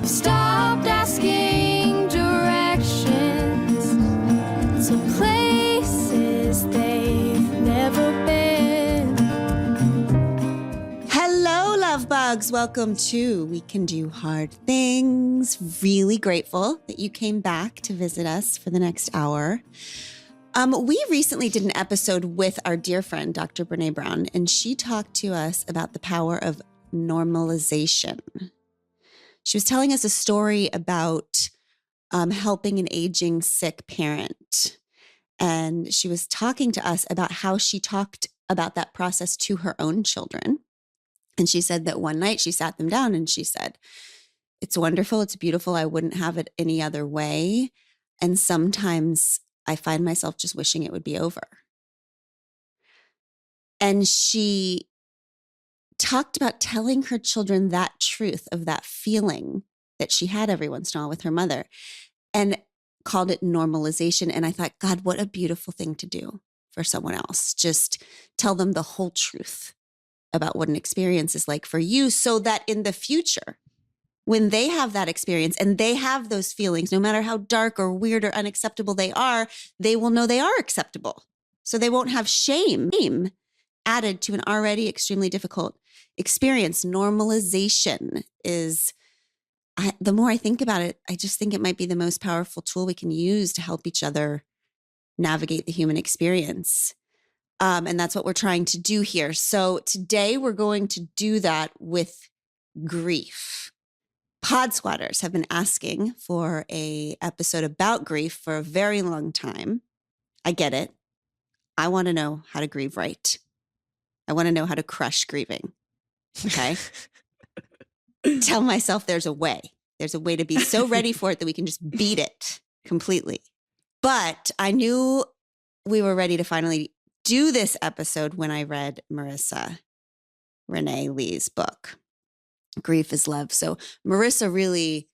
stopped asking directions to places they've never been. Hello, love bugs. Welcome to We Can Do Hard Things. Really grateful that you came back to visit us for the next hour. We recently did an episode with our dear friend, Dr. Brene Brown, and she talked to us about the power of normalization. She was telling us a story about helping an aging sick parent. And she was talking to us about how she talked about that process to her own children. And she said that one night she sat them down and she said, "It's wonderful. It's beautiful. I wouldn't have it any other way. And sometimes I find myself just wishing it would be over." And she talked about telling her children that truth of that feeling that she had every once in a while with her mother and called it normalization. And I thought, God, what a beautiful thing to do for someone else. Just tell them the whole truth about what an experience is like for you, so that in the future, when they have that experience and they have those feelings, no matter how dark or weird or unacceptable they are, they will know they are acceptable. So they won't have shame added to an already extremely difficult experience. Normalization is, the more I think about it, I just think it might be the most powerful tool we can use to help each other navigate the human experience. And that's what we're trying to do here. So today we're going to do that with grief. Pod Squatters have been asking for an episode about grief for a very long time. I get it. I want to know how to grieve right. I want to know how to crush grieving. Okay. Tell myself there's a way. There's a way to be so ready for it that we can just beat it completely. But I knew we were ready to finally do this episode when I read Marisa Renee Lee's book, Grief is Love. So Marisa really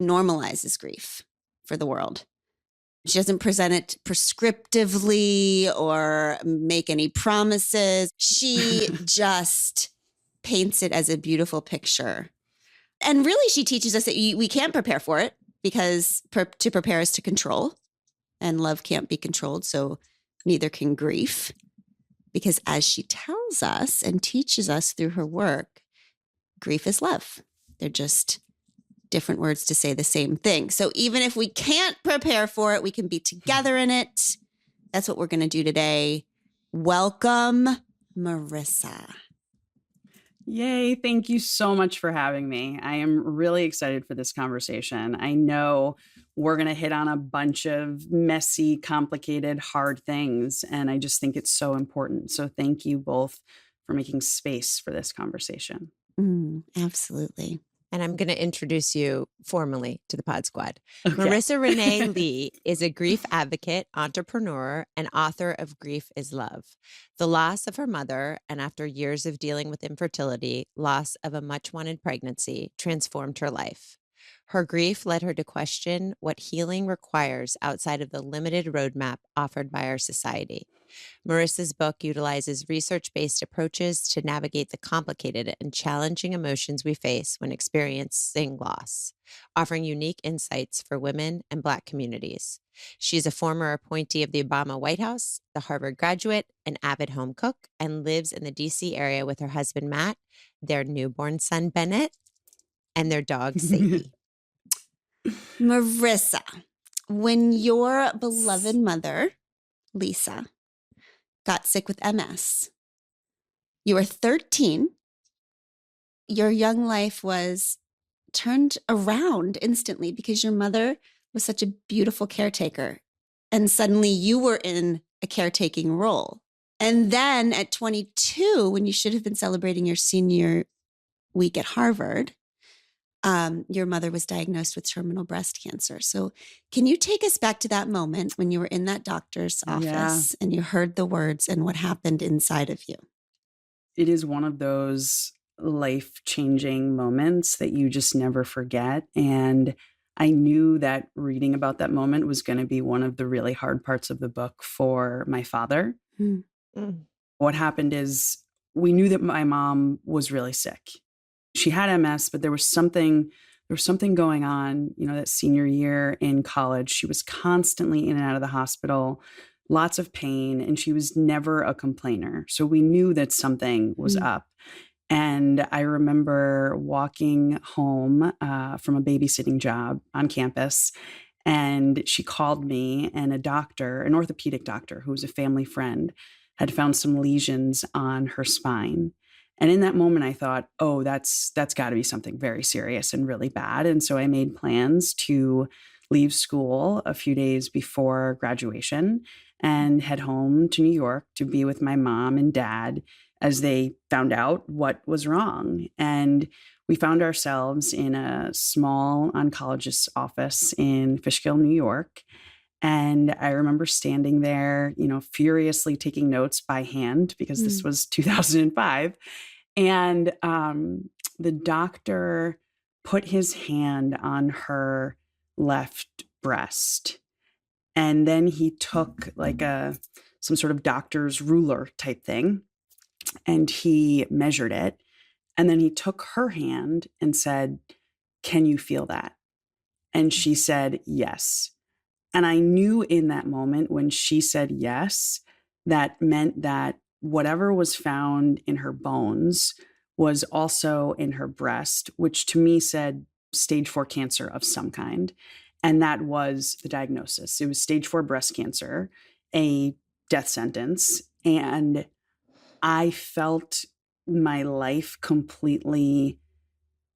normalizes grief for the world. She doesn't present it prescriptively or make any promises. She just paints it as a beautiful picture. And really, she teaches us that we can't prepare for it, because to prepare is to control, and love can't be controlled. So neither can grief, because as she tells us and teaches us through her work, grief is love. They're just different words to say the same thing. So even if we can't prepare for it, we can be together in it. That's what we're going to do today. Welcome, Marisa. Yay. Thank you so much for having me. I am really excited for this conversation. I know we're going to hit on a bunch of messy, complicated, hard things, and I just think it's so important. So thank you both for making space for this conversation. Absolutely. And I'm going to introduce you formally to the Pod Squad. Okay. Marisa Renee Lee is a grief advocate, entrepreneur, and author of Grief is Love. The loss of her mother, and after years of dealing with infertility, loss of a much-wanted pregnancy, transformed her life. Her grief led her to question what healing requires outside of the limited roadmap offered by our society. Marisa's book utilizes research-based approaches to navigate the complicated and challenging emotions we face when experiencing loss, offering unique insights for women and Black communities. She's a former appointee of the Obama White House, the Harvard graduate, an avid home cook, and lives in the D.C. area with her husband, Matt, their newborn son, Bennett, and their dog, Sadie. Marisa, when your beloved mother, Lisa, got sick with MS, you were 13. Your young life was turned around instantly because your mother was such a beautiful caretaker. And suddenly you were in a caretaking role. And then at 22, when you should have been celebrating your senior week at Harvard, your mother was diagnosed with terminal breast cancer. So can you take us back to that moment when you were in that doctor's office and you heard the words and what happened inside of you? It is one of those life-changing moments that you just never forget. And I knew that reading about that moment was going to be one of the really hard parts of the book for my father. What happened is we knew that my mom was really sick. She had MS, but there was something there was something going on, that senior year in college. She was constantly in and out of the hospital, lots of pain, and she was never a complainer. So we knew that something was up. And I remember walking home from a babysitting job on campus, and she called me, and a doctor, an orthopedic doctor who was a family friend, had found some lesions on her spine. And in that moment, I thought, oh, that's got to be something very serious and really bad. And so I made plans to leave school a few days before graduation and head home to New York to be with my mom and dad as they found out what was wrong. And we found ourselves in a small oncologist's office in Fishkill, New York. And I remember standing there, furiously taking notes by hand because this was 2005. And the doctor put his hand on her left breast. And then he took like some sort of doctor's ruler type thing, and he measured it. And then he took her hand and said, "Can you feel that?" And she said, "Yes." And I knew in that moment when she said yes, that meant that whatever was found in her bones was also in her breast, which to me said stage 4 cancer of some kind. And that was the diagnosis. It was stage 4 breast cancer, a death sentence. And I felt my life completely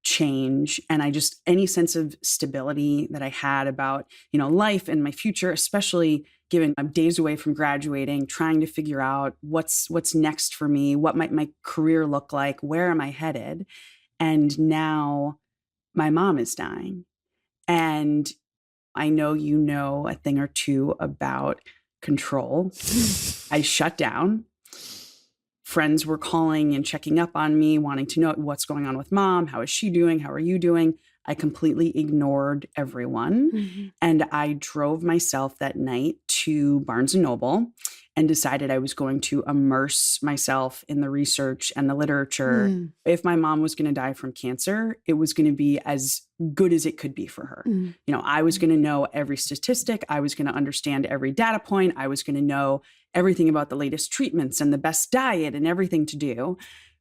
change. And any sense of stability that I had about, life and my future, especially given I'm days away from graduating, trying to figure out what's next for me, what might my career look like, where am I headed? And now my mom is dying. And I know you know a thing or two about control. I shut down. Friends were calling and checking up on me, wanting to know what's going on with mom. How is she doing? How are you doing? I completely ignored everyone. And I drove myself that night to Barnes & Noble and decided I was going to immerse myself in the research and the literature. If my mom was going to die from cancer, it was going to be as good as it could be for her. I was going to know every statistic. I was going to understand every data point. I was going to know everything about the latest treatments and the best diet and everything to do,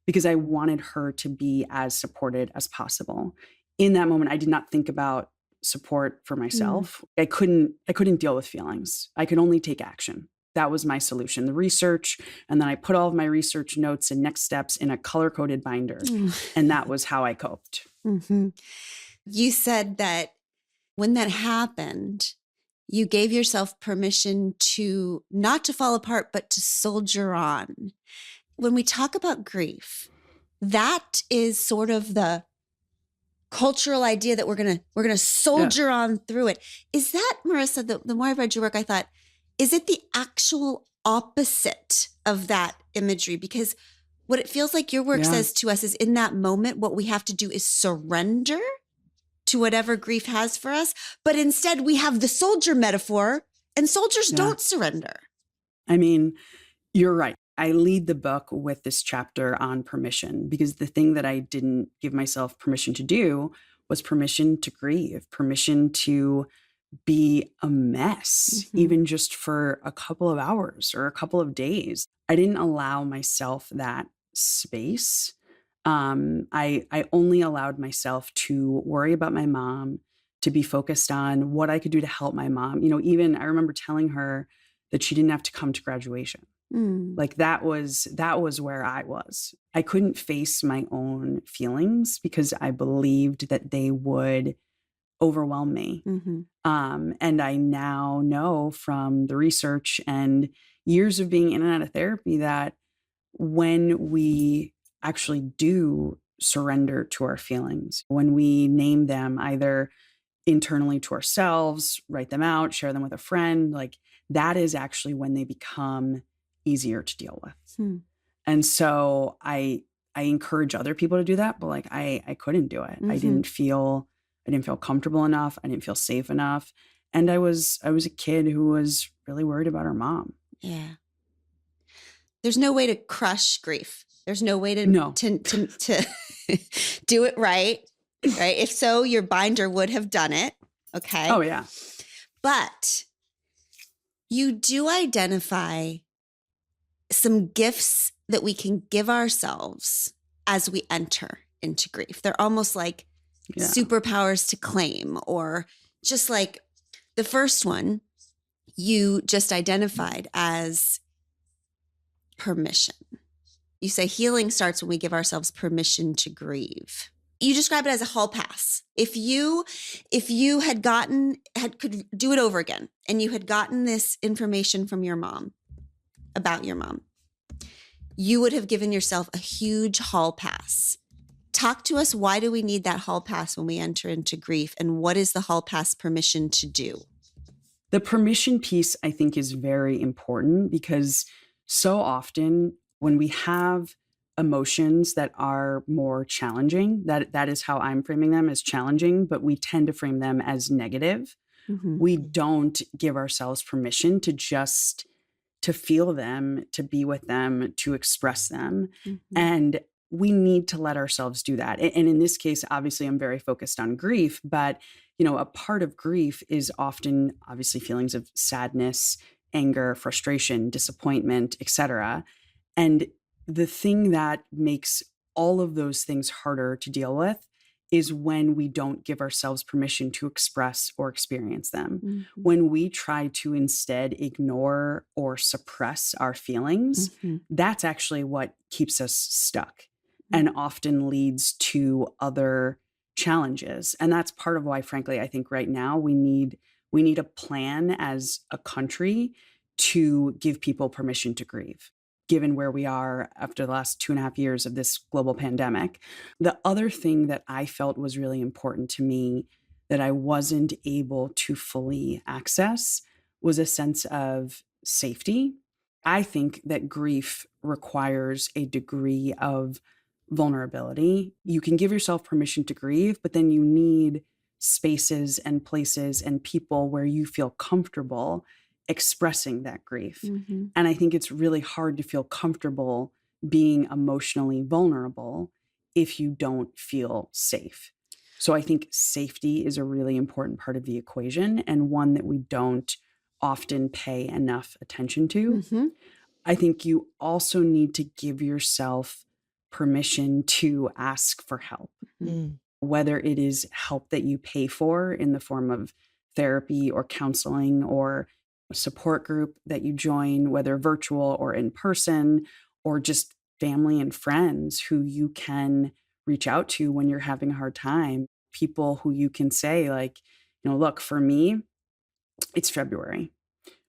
because I wanted her to be as supported as possible. In that moment, I did not think about support for myself. I couldn't deal with feelings. I could only take action. That was my solution, the research. And then I put all of my research notes and next steps in a color-coded binder. And that was how I coped. You said that when that happened, you gave yourself permission to not to fall apart, but to soldier on. When we talk about grief, that is sort of the cultural idea that we're gonna soldier on through it. Is that, Marisa, the more I read your work, I thought, is it the actual opposite of that imagery? Because what it feels like your work says to us is in that moment, what we have to do is surrender to whatever grief has for us. But instead we have the soldier metaphor, and soldiers don't surrender. I mean, you're right. I lead the book with this chapter on permission, because the thing that I didn't give myself permission to do was permission to grieve, permission to be a mess, even just for a couple of hours or a couple of days. I didn't allow myself that space. I only allowed myself to worry about my mom, to be focused on what I could do to help my mom. Even I remember telling her that she didn't have to come to graduation. Like that was where I was. I couldn't face my own feelings because I believed that they would overwhelm me. And I now know from the research and years of being in and out of therapy that when we actually do surrender to our feelings, when we name them either internally to ourselves, write them out, share them with a friend, like that is actually when they become easier to deal with. And so I encourage other people to do that, but like I couldn't do it. I didn't feel comfortable enough. I didn't feel safe enough. And I was a kid who was really worried about her mom. Yeah. There's no way to crush grief. There's no way to do it right. right? If so, your binder would have done it. Okay. Oh, yeah. But you do identify some gifts that we can give ourselves as we enter into grief. They're almost like superpowers to claim, or just like the first one you just identified as permission. You say healing starts when we give ourselves permission to grieve. You describe it as a hall pass. If you could do it over again, and you had gotten this information from your mom about your mom, you would have given yourself a huge hall pass. Talk to us. Why do we need that hall pass when we enter into grief? And what is the hall pass permission to do? The permission piece, I think, is very important, because so often when we have emotions that are more challenging, that is how I'm framing them, as challenging, but we tend to frame them as negative. Mm-hmm. We don't give ourselves permission to feel them, to be with them, to express them. Mm-hmm. And we need to let ourselves do that. And in this case, obviously, I'm very focused on grief, but a part of grief is often obviously feelings of sadness, anger, frustration, disappointment, etc. And the thing that makes all of those things harder to deal with is when we don't give ourselves permission to express or experience them. Mm-hmm. When we try to instead ignore or suppress our feelings, Mm-hmm. that's actually what keeps us stuck and often leads to other challenges. And that's part of why, frankly, I think right now we need a plan as a country to give people permission to grieve, given where we are after the last 2.5 years of this global pandemic. The other thing that I felt was really important to me that I wasn't able to fully access was a sense of safety. I think that grief requires a degree of vulnerability. You can give yourself permission to grieve, but then you need spaces and places and people where you feel comfortable expressing that grief. Mm-hmm. And I think it's really hard to feel comfortable being emotionally vulnerable if you don't feel safe. So I think safety is a really important part of the equation, and one that we don't often pay enough attention to. Mm-hmm. I think you also need to give yourself permission to ask for help, whether it is help that you pay for in the form of therapy or counseling or a support group that you join, whether virtual or in person, or just family and friends who you can reach out to when you're having a hard time. People who you can say, like, look, for me, it's February.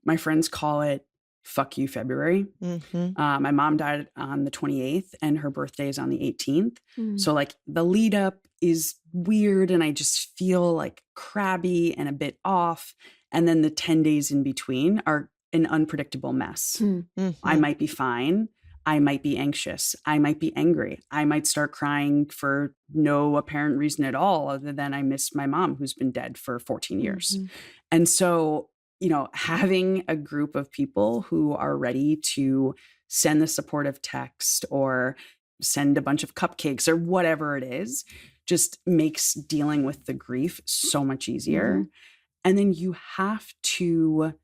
My friends call it fuck you February. Mm-hmm. My mom died on the 28th and her birthday is on the 18th. Mm-hmm. So like the lead up is weird and I just feel like crabby and a bit off. And then the 10 days in between are an unpredictable mess. Mm-hmm. I might be fine. I might be anxious. I might be angry. I might start crying for no apparent reason at all, other than I miss my mom who's been dead for 14 years. Mm-hmm. And so, having a group of people who are ready to send the supportive text or send a bunch of cupcakes or whatever it is, just makes dealing with the grief so much easier. Mm-hmm. And then you have to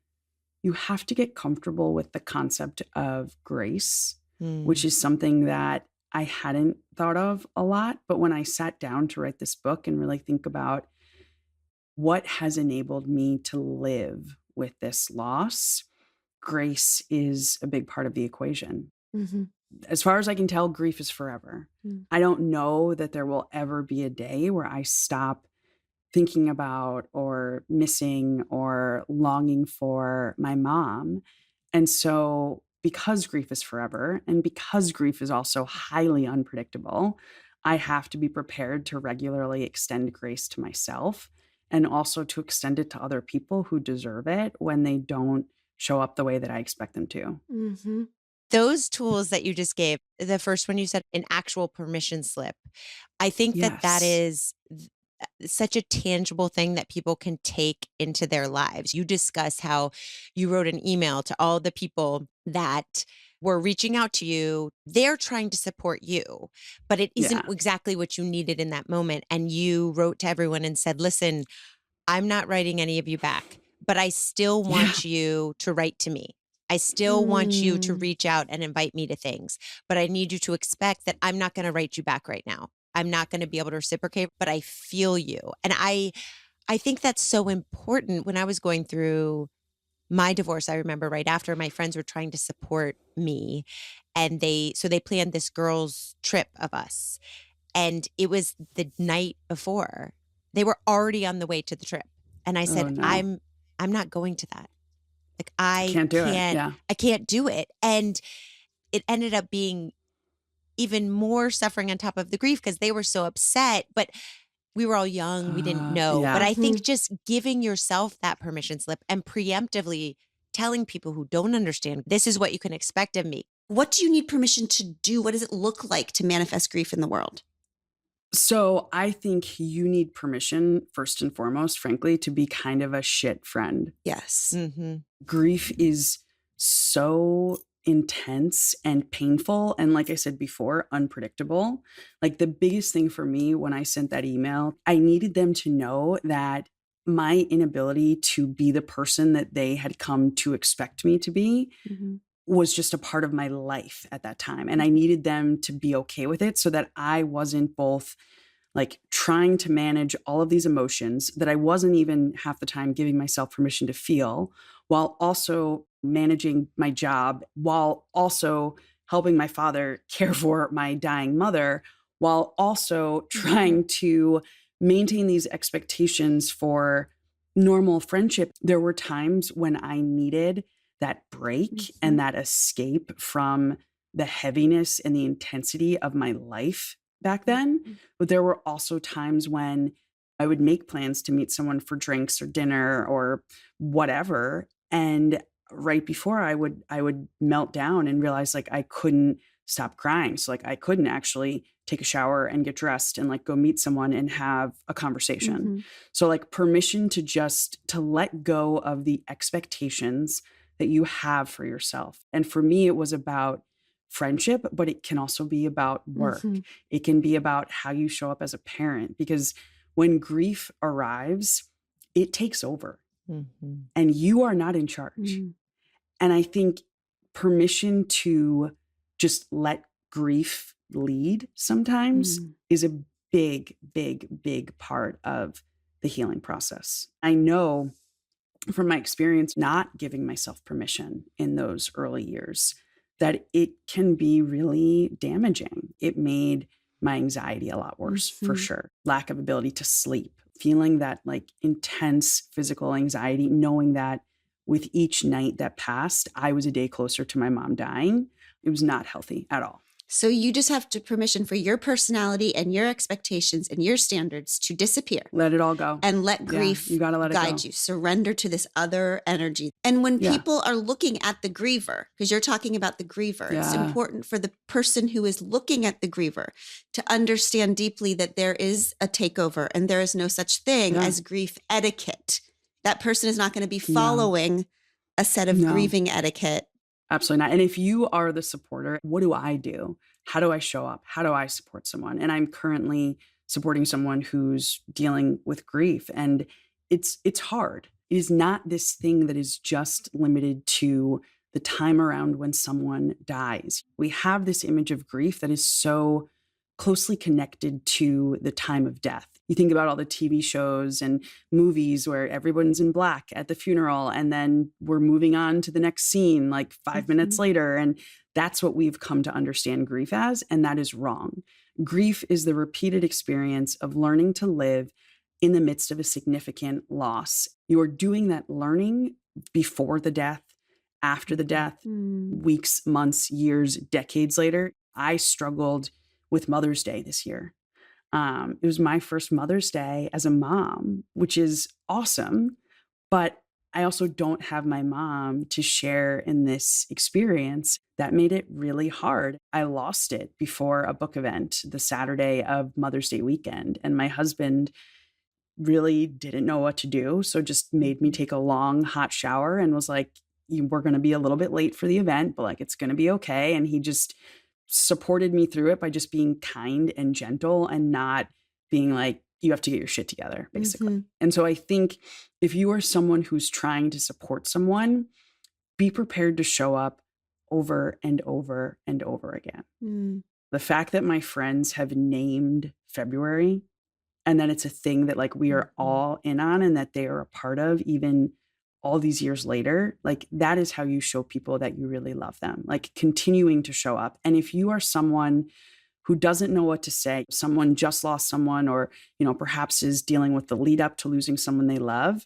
get comfortable with the concept of grace, which is something that I hadn't thought of a lot. But when I sat down to write this book and really think about what has enabled me to live with this loss, grace is a big part of the equation. Mm-hmm. As far as I can tell, grief is forever. I don't know that there will ever be a day where I stop thinking about or missing or longing for my mom. And so because grief is forever and because grief is also highly unpredictable, I have to be prepared to regularly extend grace to myself and also to extend it to other people who deserve it when they don't show up the way that I expect them to. Mm-hmm. Those tools that you just gave, the first one you said, an actual permission slip. I think that Yes. is such a tangible thing that people can take into their lives. You discuss how you wrote an email to all the people that were reaching out to you. They're trying to support you, but it isn't Yeah. exactly what you needed in that moment. And you wrote to everyone and said, listen, I'm not writing any of you back, but I still Yeah. want you to write to me. I still want you to reach out and invite me to things, but I need you to expect that I'm not going to write you back right now. I'm not going to be able to reciprocate, but I feel you. And I think that's so important. When I was going through my divorce, I remember right after, my friends were trying to support me, and they planned this girls' trip of us. And it was the night before. They were already on the way to the trip. And I said, Oh no. I'm not going to that. Like I Can't do it. Yeah. can't do it. And it ended up being even more suffering on top of the grief because they were so upset. But we were all young, we didn't know. But Yeah. I think just giving yourself that permission slip and preemptively telling people who don't understand, this is what you can expect of me. What do you need permission to do? What does it look like to manifest grief in the world? So I think you need permission, first and foremost, frankly, to be kind of a shit friend. Yes. Mm-hmm. Grief is so intense and painful. And like I said before, unpredictable. Like the biggest thing for me when I sent that email, I needed them to know that my inability to be the person that they had come to expect me to be was just a part of my life at that time. And I needed them to be okay with it so that I wasn't both like trying to manage all of these emotions that I wasn't even half the time giving myself permission to feel, while also managing my job, while also helping my father care for my dying mother, while also trying to maintain these expectations for normal friendship. There were times when I needed that break and that escape from the heaviness and the intensity of my life back then. But there were also times when I would make plans to meet someone for drinks or dinner or whatever. And right before I would melt down and realize like I couldn't stop crying. So like I couldn't actually take a shower and get dressed and like go meet someone and have a conversation. So like permission to just to let go of the expectations that you have for yourself. And for me, it was about friendship, but it can also be about work. It can be about how you show up as a parent, because when grief arrives, it takes over and you are not in charge. And I think permission to just let grief lead sometimes is a big, big, big part of the healing process. I know from my experience, not giving myself permission in those early years, that it can be really damaging. It made my anxiety a lot worse, for sure. Lack of ability to sleep, feeling that like intense physical anxiety, knowing that with each night that passed, I was a day closer to my mom dying. It was not healthy at all. So you just have to permission for your personality and your expectations and your standards to disappear. Let it all go. And let grief you gotta let it guide go. you. Surrender to this other energy. And when people are looking at the griever, because you're talking about the griever, it's important for the person who is looking at the griever to understand deeply that there is a takeover and there is no such thing as grief etiquette. That person is not going to be following a set of grieving etiquette. Absolutely not. And if you are the supporter, what do I do? How do I show up? How do I support someone? And I'm currently supporting someone who's dealing with grief. And it's hard. It is not this thing that is just limited to the time around when someone dies. We have this image of grief that is so closely connected to the time of death. You think about all the TV shows and movies where everyone's in black at the funeral, and then we're moving on to the next scene like 5 minutes later. And that's what we've come to understand grief as, and that is wrong. Grief is the repeated experience of learning to live in the midst of a significant loss. You're doing that learning before the death, after the death, weeks, months, years, decades later. I struggled with Mother's Day this year. It was my first Mother's Day as a mom, which is awesome. But I also don't have my mom to share in this experience. That made it really hard. I lost it before a book event, the Saturday of Mother's Day weekend. And my husband really didn't know what to do. So just made me take a long hot shower and was like, we're going to be a little bit late for the event, but like, it's going to be okay. And he just supported me through it by just being kind and gentle and not being like, you have to get your shit together, basically. Mm-hmm. And so I think if you are someone who's trying to support someone, be prepared to show up over and over and over again. Mm. The fact that my friends have named February and that it's a thing that like we are all in on and that they are a part of even all these years later, like that is how you show people that you really love them, like continuing to show up. And if you are someone who doesn't know what to say, someone just lost someone, or, you know, perhaps is dealing with the lead up to losing someone they love,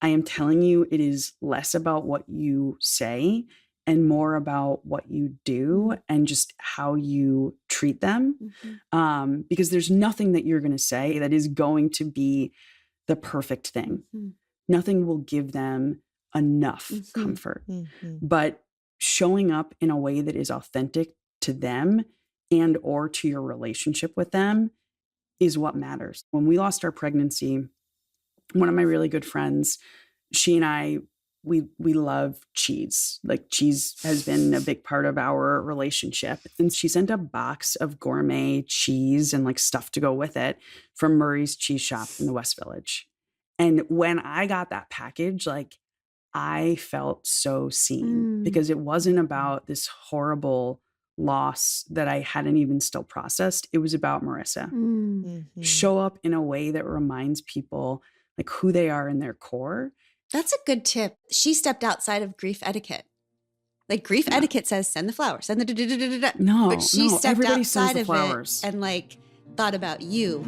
I am telling you, it is less about what you say and more about what you do and just how you treat them. Mm-hmm. Because there's nothing that you're going to say that is going to be the perfect thing. Mm-hmm. Nothing will give them enough Mm-hmm. comfort. Mhm. But showing up in a way that is authentic to them and or to your relationship with them is what matters. When we lost our pregnancy, one of my really good friends, she and I, we love cheese. Like cheese has been a big part of our relationship. And she sent a box of gourmet cheese and like stuff to go with it from Murray's Cheese Shop in the West Village. And when I got that package, like I felt so seen because it wasn't about this horrible loss that I hadn't even still processed. It was about Marisa. Mm. Mhm. Show up in a way that reminds people like who they are in their core. That's a good tip. She stepped outside of grief etiquette. Like grief etiquette says, send the flowers, send the da-da-da-da-da-da. No, but she no, stepped everybody sends outside the of flowers. it and like thought about you.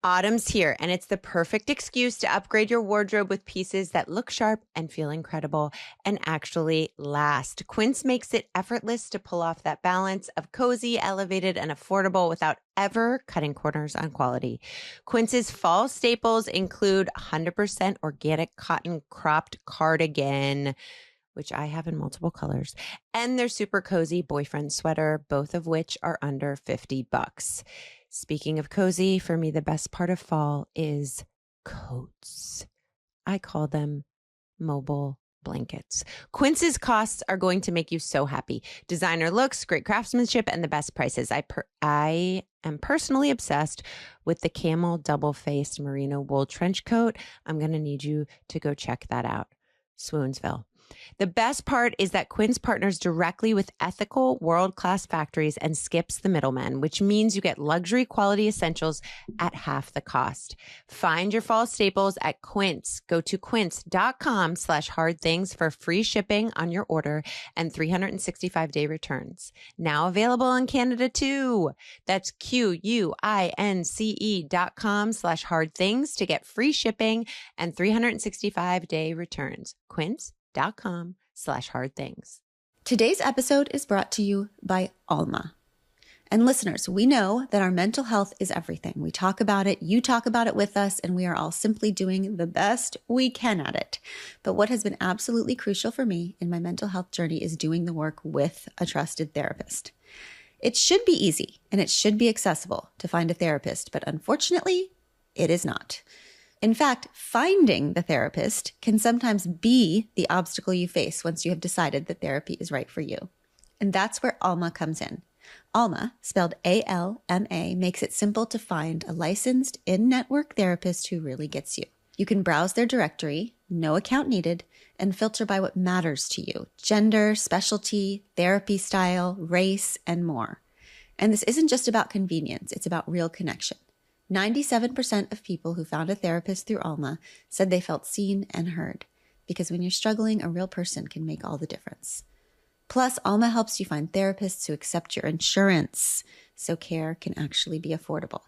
Autumn's here, and it's the perfect excuse to upgrade your wardrobe with pieces that look sharp and feel incredible and actually last. Quince makes it effortless to pull off that balance of cozy, elevated, and affordable without ever cutting corners on quality. Quince's fall staples include 100% organic cotton cropped cardigan, which I have in multiple colors, and their super cozy boyfriend sweater, both of which are under $50. Speaking of cozy, for me, the best part of fall is coats. I call them mobile blankets. Quince's costs are going to make you so happy. Designer looks, great craftsmanship, and the best prices. I am personally obsessed with the camel double-faced merino wool trench coat. I'm going to need you to go check that out. Swoonsville. The best part is that Quince partners directly with ethical, world-class factories and skips the middleman, which means you get luxury quality essentials at half the cost. Find your fall staples at Quince. Go to quince.com/hardthings for free shipping on your order and 365-day returns. Now available in Canada too. That's QUINCE.com/hardthings to get free shipping and 365-day returns. Quince.com/hardthings. Today's episode is brought to you by Alma. And listeners, we know that our mental health is everything. We talk about it, you talk about it with us, and we are all simply doing the best we can at it. But what has been absolutely crucial for me in my mental health journey is doing the work with a trusted therapist. It should be easy and it should be accessible to find a therapist, but unfortunately, it is not. In fact, finding the therapist can sometimes be the obstacle you face once you have decided that therapy is right for you. And that's where Alma comes in. Alma, spelled ALMA, makes it simple to find a licensed in-network therapist who really gets you. You can browse their directory, no account needed, and filter by what matters to you: gender, specialty, therapy style, race, and more. And this isn't just about convenience, it's about real connection. 97% of people who found a therapist through Alma said they felt seen and heard, because when you're struggling, a real person can make all the difference. Plus, Alma helps you find therapists who accept your insurance, so care can actually be affordable.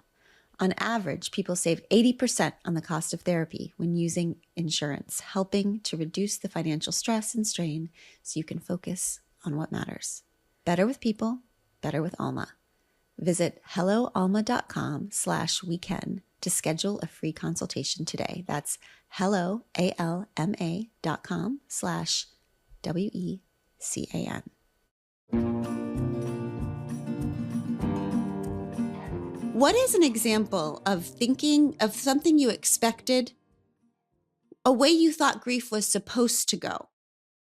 On average, people save 80% on the cost of therapy when using insurance, helping to reduce the financial stress and strain so you can focus on what matters. Better with people, better with Alma. Visit helloalma.com/weekend to schedule a free consultation today. That's helloalma.com/WECAN. What is an example of thinking of something you expected, a way you thought grief was supposed to go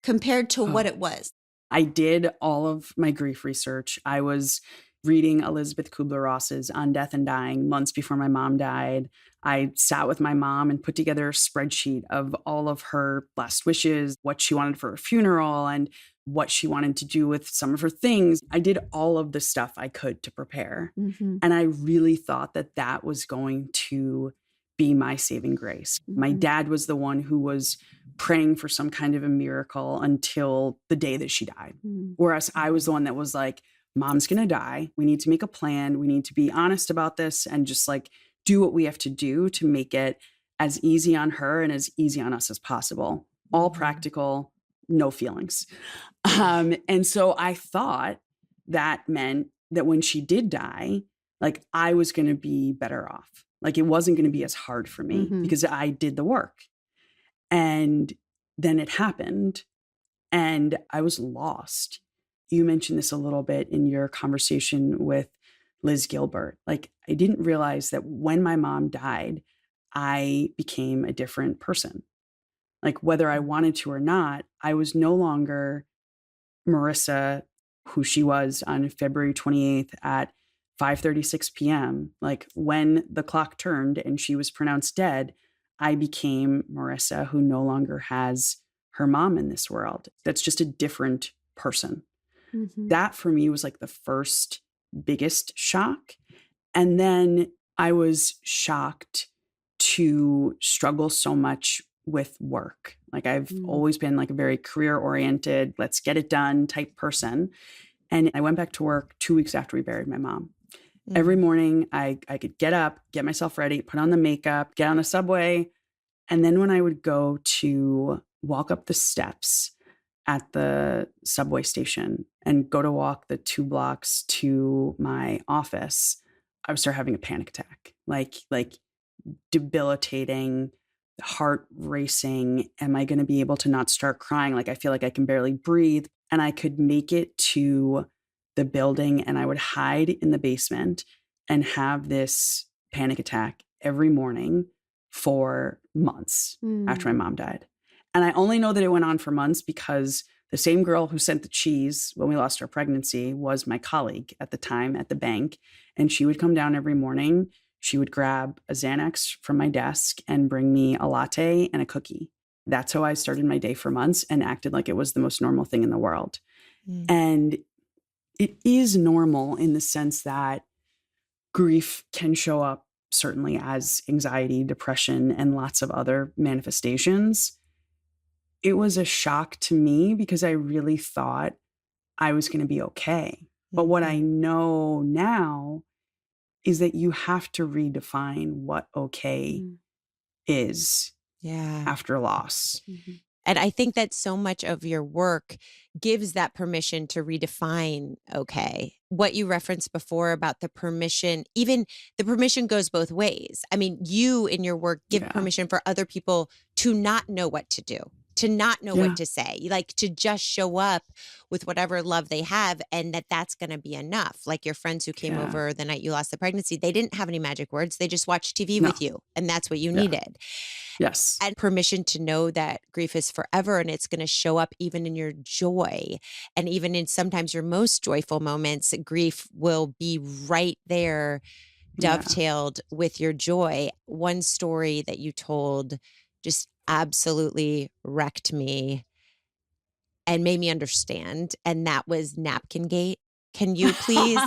compared to what it was? I did all of my grief research. I was reading Elizabeth Kubler-Ross's On Death and Dying months before my mom died. I sat with my mom and put together a spreadsheet of all of her last wishes, what she wanted for her funeral, and what she wanted to do with some of her things. I did all of the stuff I could to prepare. Mm-hmm. And I really thought that that was going to be my saving grace. My dad was the one who was praying for some kind of a miracle until the day that she died. Whereas I was the one that was like, Mom's going to die. We need to make a plan. We need to be honest about this and just like do what we have to do to make it as easy on her and as easy on us as possible. All practical, no feelings. And so I thought that meant that when she did die, like I was going to be better off. Like it wasn't going to be as hard for me because I did the work. And then it happened and I was lost. You mentioned this a little bit in your conversation with Liz Gilbert. Like I didn't realize that when my mom died, I became a different person. Like whether I wanted to or not, I was no longer Marisa, who she was on February 28th at 5:36 p.m. Like when the clock turned and she was pronounced dead, I became Marisa, who no longer has her mom in this world. That's just a different person. That for me was like the first biggest shock. And then I was shocked to struggle so much with work. Like I've always been like a very career oriented, let's get it done type person. And I went back to work 2 weeks after we buried my mom. Every morning I could get up, get myself ready, put on the makeup, get on the subway. And then when I would go to walk up the steps at the subway station and go to walk the 2 blocks to my office, I would start having a panic attack, like debilitating, heart racing. Am I going to be able to not start crying? Like I feel like I can barely breathe. And I could make it to the building and I would hide in the basement and have this panic attack every morning for months after my mom died. And I only know that it went on for months because the same girl who sent the cheese when we lost our pregnancy was my colleague at the time at the bank. And she would come down every morning. She would grab a Xanax from my desk and bring me a latte and a cookie. That's how I started my day for months and acted like it was the most normal thing in the world. And it is normal in the sense that grief can show up certainly as anxiety, depression, and lots of other manifestations. It was a shock to me because I really thought I was going to be okay. But what I know now is that you have to redefine what okay is after loss. And I think that so much of your work gives that permission to redefine okay. What you referenced before about the permission, even the permission goes both ways. I mean, you in your work give permission for other people to not know what to do, to not know what to say, like to just show up with whatever love they have and that's going to be enough. Like your friends who came over the night you lost the pregnancy, they didn't have any magic words. They just watched TV with you and that's what you needed. Yes. And permission to know that grief is forever and it's going to show up even in your joy. And even in sometimes your most joyful moments, grief will be right there, dovetailed with your joy. One story that you told just absolutely wrecked me and made me understand. And that was Napkin Gate. Can you please,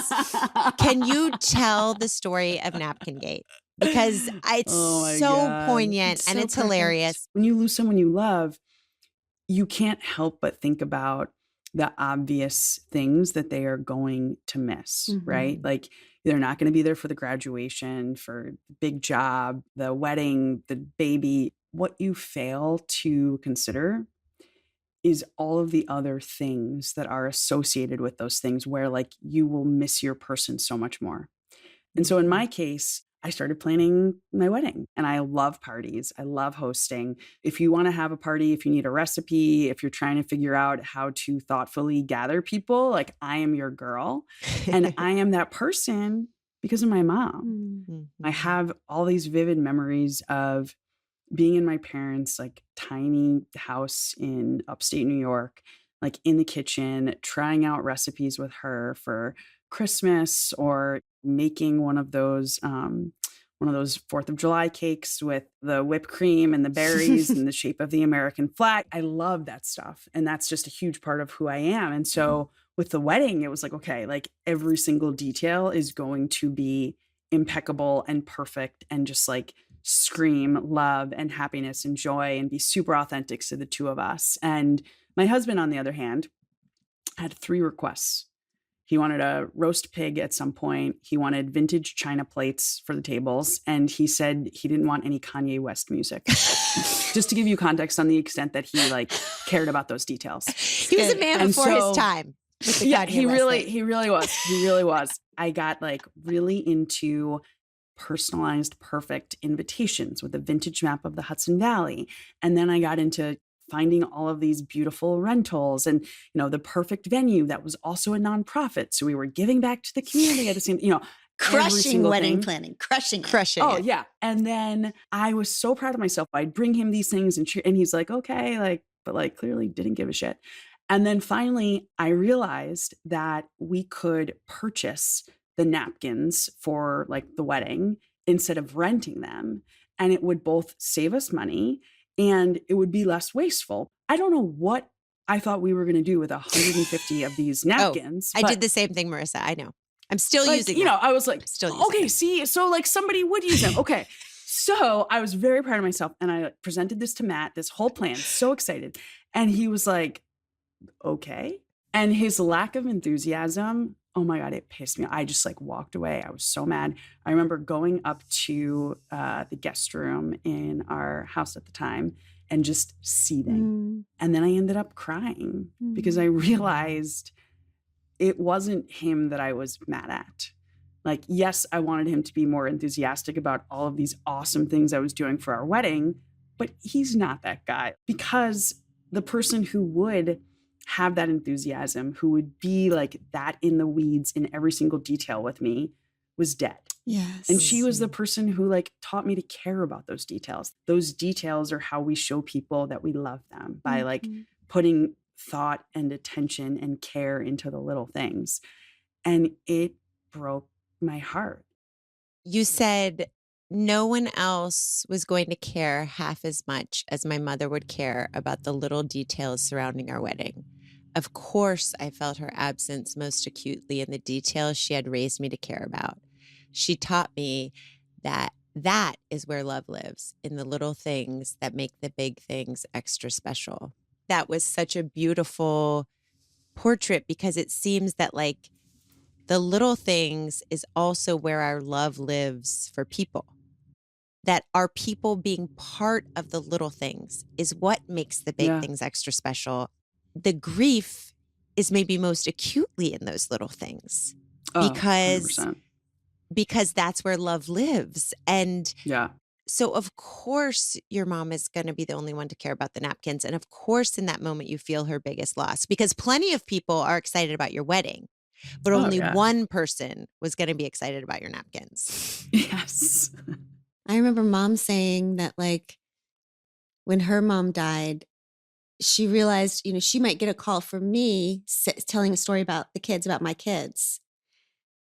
can you tell the story of Napkin Gate? Because it's so poignant and it's hilarious. When you lose someone you love, you can't help but think about the obvious things that they are going to miss, right? Like they're not going to be there for the graduation, for the big job, the wedding, the baby. What you fail to consider is all of the other things that are associated with those things where like you will miss your person so much more. And so in my case, I started planning my wedding and I love parties. I love hosting. If you want to have a party, if you need a recipe, if you're trying to figure out how to thoughtfully gather people, like I am your girl. And I am that person because of my mom. Mm. I have all these vivid memories of being in my parents' like tiny house in upstate New York, like in the kitchen, trying out recipes with her for Christmas or making one of those 4th of July cakes with the whipped cream and the berries in the shape of the American flag. I love that stuff. And that's just a huge part of who I am. And so with the wedding, it was like, okay, like every single detail is going to be impeccable and perfect and just like scream love and happiness and joy and be super authentic to the two of us. And my husband, on the other hand, had 3 requests. He wanted a roast pig at some point. He wanted vintage china plates for the tables. And he said he didn't want any Kanye West music. Just to give you context on the extent that he like cared about those details. He was a man And before so- his time. with the Yeah, Kanye he West really thing. he really was. He really was. I got like really into personalized, perfect invitations with a vintage map of the Hudson Valley. And then I got into finding all of these beautiful rentals and, the perfect venue that was also a nonprofit. So we were giving back to the community at the same, every Crushing single wedding thing. planning, crushing it. Crushing Oh it. yeah. And then I was so proud of myself. I'd bring him these things and he's like, okay, like, but like clearly didn't give a shit. And then finally I realized that we could purchase the napkins for like the wedding instead of renting them. And it would both save us money and it would be less wasteful. I don't know what I thought we were going to do with 150 of these napkins. I but- did the same thing, Marissa. I know. I'm still like, using them. I was like, Still using okay, them. see, so like somebody would use them. Okay. So I was very proud of myself and I presented this to Matt, this whole plan, so excited. And he was like, okay. And his lack of enthusiasm, oh my God, it pissed me off. I just like walked away. I was so mad. I remember going up to the guest room in our house at the time and just seething. And then I ended up crying because I realized it wasn't him that I was mad at. Like, yes, I wanted him to be more enthusiastic about all of these awesome things I was doing for our wedding, but he's not that guy because the person who would have that enthusiasm, who would be like that in the weeds in every single detail with me was dead. Yes. And she was the person who like taught me to care about those details. Those details are how we show people that we love them by like putting thought and attention and care into the little things. And it broke my heart. You said no one else was going to care half as much as my mother would care about the little details surrounding our wedding. Of course, I felt her absence most acutely in the details she had raised me to care about. She taught me that that is where love lives, in the little things that make the big things extra special. That was such a beautiful portrait because it seems that like the little things is also where our love lives for people. That our people being part of the little things is what makes the big Yeah. things extra special. The grief is maybe most acutely in those little things Oh, because 100%. because that's where love lives. And Yeah. so of course your mom is going to be the only one to care about the napkins. And of course in that moment you feel her biggest loss because plenty of people are excited about your wedding, but Oh, only yeah. one person was going to be excited about your napkins. Yes. I remember mom saying that like when her mom died, she realized, she might get a call from me telling a story about the kids, about my kids.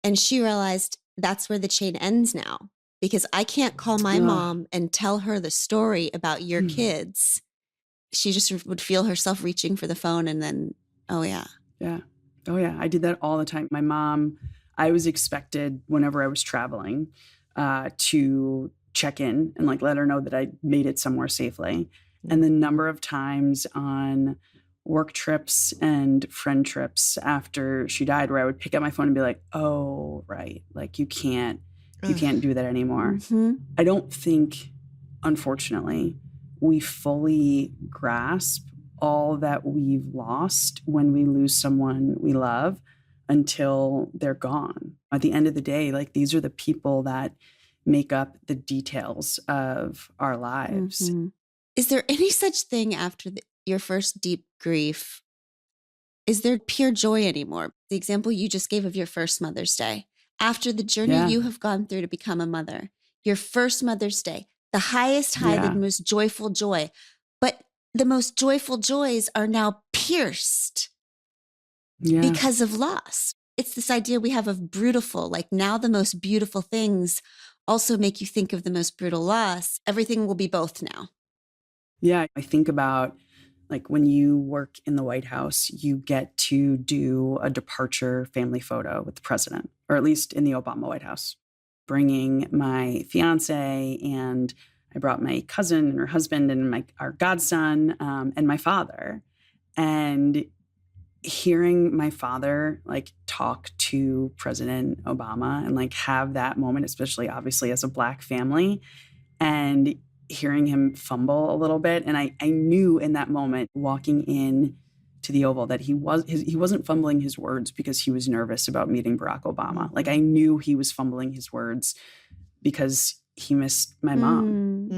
And she realized that's where the chain ends now because I can't call my Ugh. mom and tell her the story about your kids. She just would feel herself reaching for the phone and then, oh yeah. Yeah. Oh, yeah. I did that all the time. My mom, I was expected whenever I was traveling to check in and like let her know that I made it somewhere safely. And the number of times on work trips and friend trips after she died where I would pick up my phone and be like, oh, right. Like you can't do that anymore. Mhm. I don't think, unfortunately, we fully grasp all that we've lost when we lose someone we love until they're gone. At the end of the day, like these are the people that make up the details of our lives. Mhm. Is there any such thing after your first deep grief? Is there pure joy anymore? The example you just gave of your first Mother's Day. after the journey Yeah. you have gone through to become a mother, your first Mother's Day, the highest high, Yeah. the most joyful joy. But the most joyful joys are now pierced Yeah. because of loss. It's this idea we have of brutal, like now the most beautiful things also make you think of the most brutal loss. Everything will be both now. Yeah. I think about like when you work in the White House, you get to do a departure family photo with the president, or at least in the Obama White House. Bringing my fiance, and I brought my cousin and her husband and our godson and my father. And hearing my father like talk to President Obama and like have that moment, especially obviously as a Black family, and hearing him fumble a little bit. And I knew in that moment walking in to the Oval that he wasn't fumbling his words because he was nervous about meeting Barack Obama. Like I knew he was fumbling his words because he missed my mom.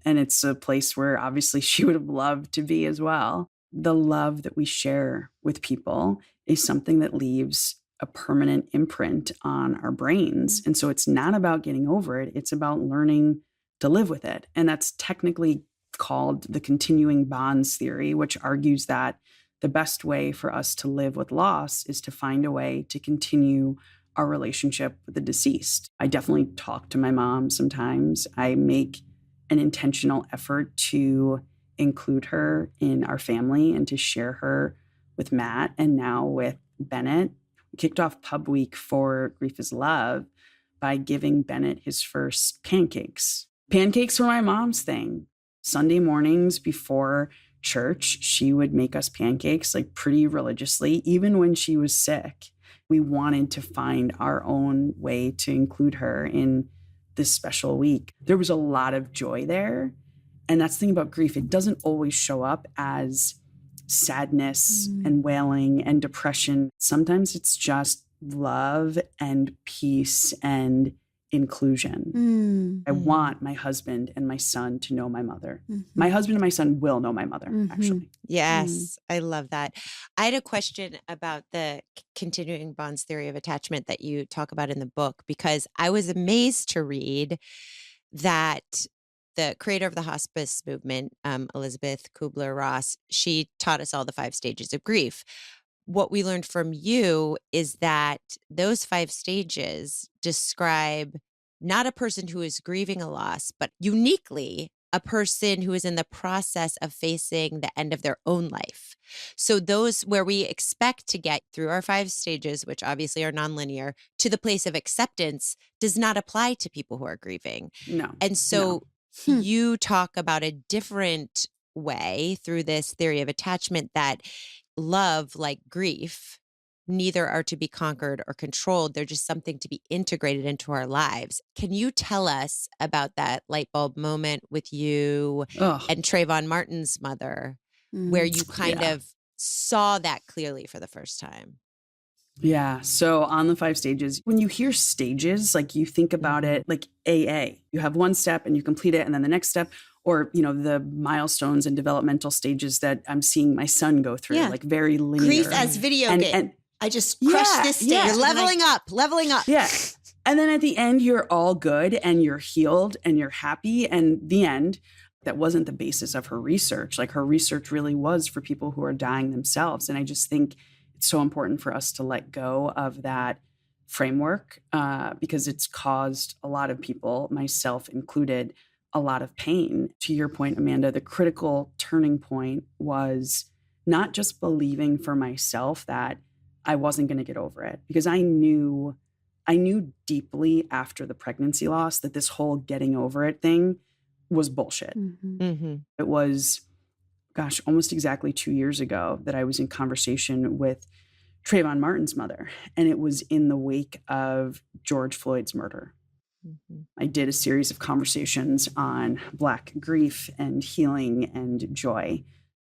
And it's a place where obviously she would have loved to be as well. The love that we share with people is something that leaves a permanent imprint on our brains. And so it's not about getting over it. It's about learning to live with it. And that's technically called the continuing bonds theory, which argues that the best way for us to live with loss is to find a way to continue our relationship with the deceased. I definitely talk to my mom sometimes. I make an intentional effort to include her in our family and to share her with Matt and now with Bennett. We kicked off Pub Week for Grief is Love by giving Bennett his first pancakes. Pancakes were my mom's thing. Sunday mornings before church, she would make us pancakes like pretty religiously, even when she was sick. We wanted to find our own way to include her in this special week. There was a lot of joy there. And that's the thing about grief. It doesn't always show up as sadness and wailing and depression. Sometimes it's just love and peace and inclusion. I want my husband and my son to know my mother. My husband and my son will know my mother, actually. Yes, I love that. I had a question about the continuing bonds theory of attachment that you talk about in the book, because I was amazed to read that the creator of the hospice movement, Elizabeth Kubler-Ross, she taught us all the 5 stages of grief. What we learned from you is that those 5 stages describe not a person who is grieving a loss, but uniquely a person who is in the process of facing the end of their own life. So those where we expect to get through our 5 stages, which obviously are nonlinear, to the place of acceptance does not apply to people who are grieving. No. And so you talk about a different way through this theory of attachment that love, like grief, neither are to be conquered or controlled. They're just something to be integrated into our lives. Can you tell us about that light bulb moment with you and Trayvon Martin's mother, where you kind of saw that clearly for the first time? Yeah. So on the 5 stages, when you hear stages, like you think about it like AA. You have one step and you complete it, and then the next step, or, you know, the milestones and developmental stages that I'm seeing my son go through, like very linear. Grief as video game. And I just crushed this stage. You're leveling up. Yeah. And then at the end, you're all good and you're healed and you're happy. And the end, that wasn't the basis of her research. Like her research really was for people who are dying themselves. And I just think it's so important for us to let go of that framework because it's caused a lot of people, myself included, a lot of pain. To your point, Amanda, the critical turning point was not just believing for myself that I wasn't going to get over it, because I knew deeply after the pregnancy loss that this whole getting over it thing was bullshit. It was, gosh, almost exactly 2 years ago that I was in conversation with Trayvon Martin's mother, and it was in the wake of George Floyd's murder. I did a series of conversations on Black grief and healing and joy.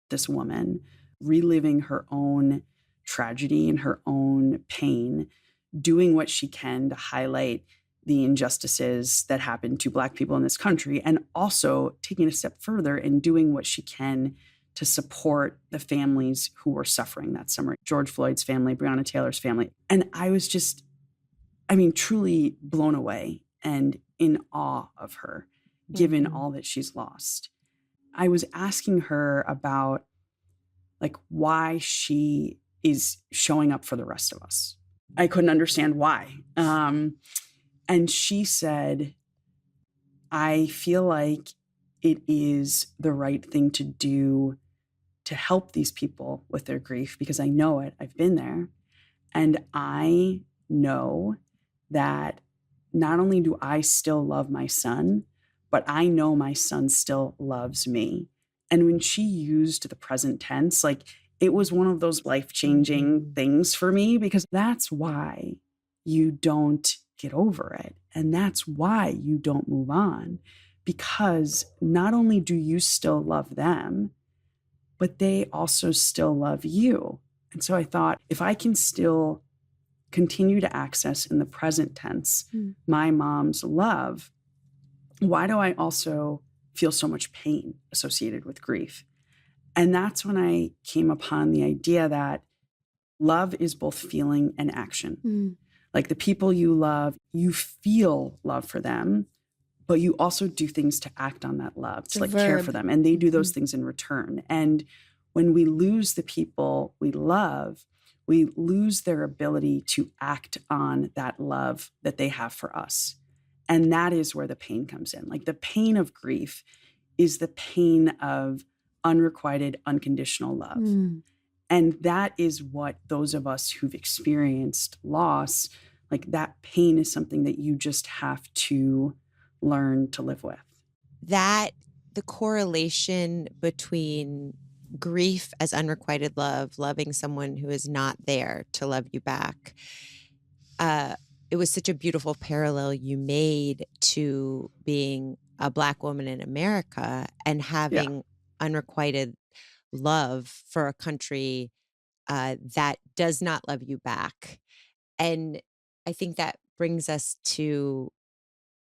This woman reliving her own tragedy and her own pain, doing what she can to highlight the injustices that happen to Black people in this country, and also taking a step further and doing what she can to support the families who were suffering that summer. George Floyd's family, Breonna Taylor's family. And I was just I mean, truly blown away and in awe of her, given all that she's lost. I was asking her about like why she is showing up for the rest of us. I couldn't understand why. And she said, I feel like it is the right thing to do to help these people with their grief because I know it. I've been there. And I know that not only do I still love my son, but I know my son still loves me. And when she used the present tense, like it was one of those life-changing things for me because that's why you don't get over it. And that's why you don't move on. Because not only do you still love them, but they also still love you. And so I thought, if I can still continue to access in the present tense my mom's love, why do I also feel so much pain associated with grief? And that's when I came upon the idea that love is both feeling and action. Like the people you love, you feel love for them, but you also do things to act on that love, to like care for them. And they do those things in return. And when we lose the people we love, we lose their ability to act on that love that they have for us. And that is where the pain comes in. Like the pain of grief is the pain of unrequited, unconditional love. And that is what those of us who've experienced loss, like that pain is something that you just have to learn to live with. That the correlation between grief as unrequited love, loving someone who is not there to love you back. It was such a beautiful parallel you made to being a Black woman in America and having unrequited love for a country that does not love you back. And I think that brings us to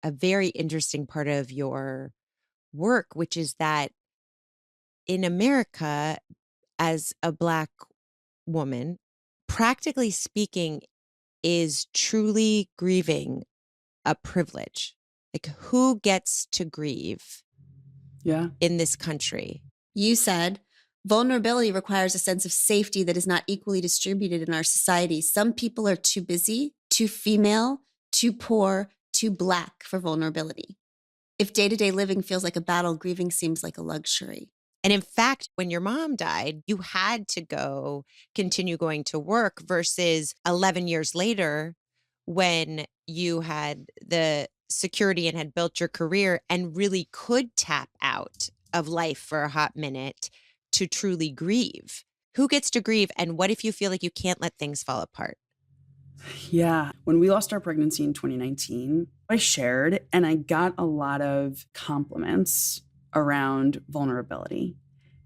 a very interesting part of your work, which is that in America, as a Black woman, practically speaking, is truly grieving a privilege. Like, who gets to grieve in this country? You said, vulnerability requires a sense of safety that is not equally distributed in our society. Some people are too busy, too female, too poor, too Black for vulnerability. If day-to-day living feels like a battle, grieving seems like a luxury. And in fact, when your mom died, you had to continue going to work versus 11 years later when you had the security and had built your career and really could tap out of life for a hot minute to truly grieve. Who gets to grieve? And what if you feel like you can't let things fall apart? Yeah. When we lost our pregnancy in 2019, I shared and I got a lot of compliments around vulnerability.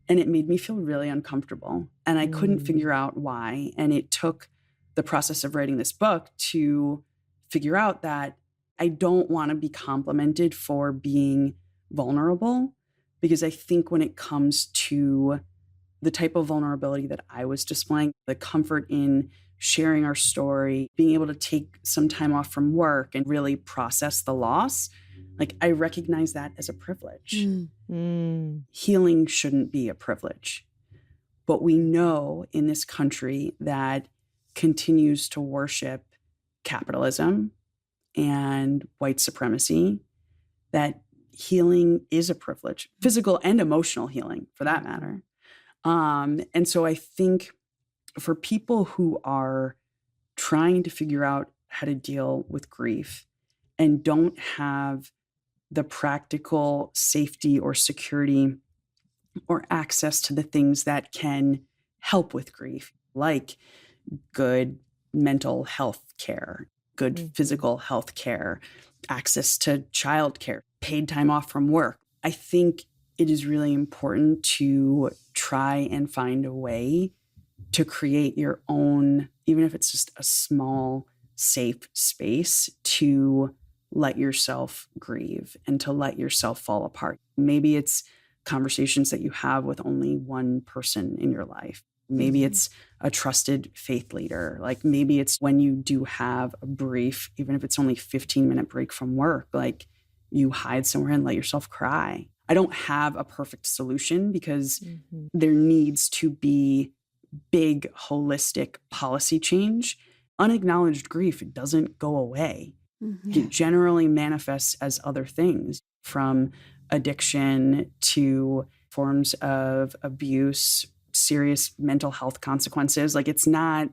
And it made me feel really uncomfortable. And I couldn't figure out why. And it took the process of writing this book to figure out that I don't want to be complimented for being vulnerable. Because I think when it comes to the type of vulnerability that I was displaying, the comfort in sharing our story, being able to take some time off from work and really process the loss, like I recognize that as a privilege. Healing shouldn't be a privilege. But we know in this country that continues to worship capitalism and white supremacy, that healing is a privilege, physical and emotional healing for that matter. And so I think for people who are trying to figure out how to deal with grief and don't have the practical safety or security or access to the things that can help with grief, like good mental health care, good physical health care, access to childcare, paid time off from work, I think it is really important to try and find a way to create your own, even if it's just a small, safe space to let yourself grieve and to let yourself fall apart. Maybe it's conversations that you have with only one person in your life. Maybe it's a trusted faith leader. Like maybe it's when you do have a brief, even if it's only 15-minute break from work, like you hide somewhere and let yourself cry. I don't have a perfect solution because there needs to be big, holistic policy change. Unacknowledged grief, it doesn't go away. It generally manifests as other things, from addiction to forms of abuse, serious mental health consequences. Like it's not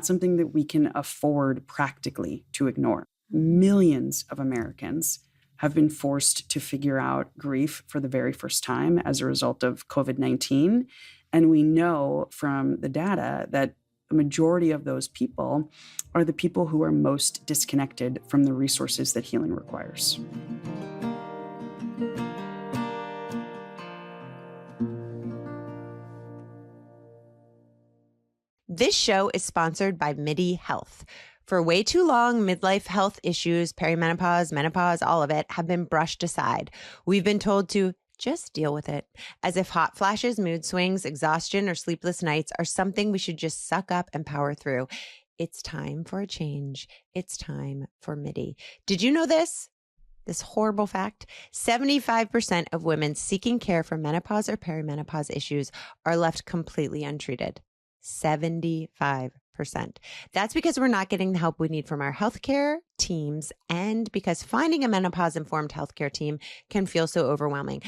something that we can afford practically to ignore. Millions of Americans have been forced to figure out grief for the very first time as a result of COVID-19. And we know from the data that the majority of those people are the people who are most disconnected from the resources that healing requires. This show is sponsored by MIDI Health. For way too long, midlife health issues, perimenopause, menopause, all of it have been brushed aside. We've been told to just deal with it, as if hot flashes, mood swings, exhaustion, or sleepless nights are something we should just suck up and power through. It's time for a change. It's time for MIDI. Did you know this? This horrible fact: 75% of women seeking care for menopause or perimenopause issues are left completely untreated. 75%. That's because we're not getting the help we need from our healthcare teams, and because finding a menopause-informed healthcare team can feel so overwhelming.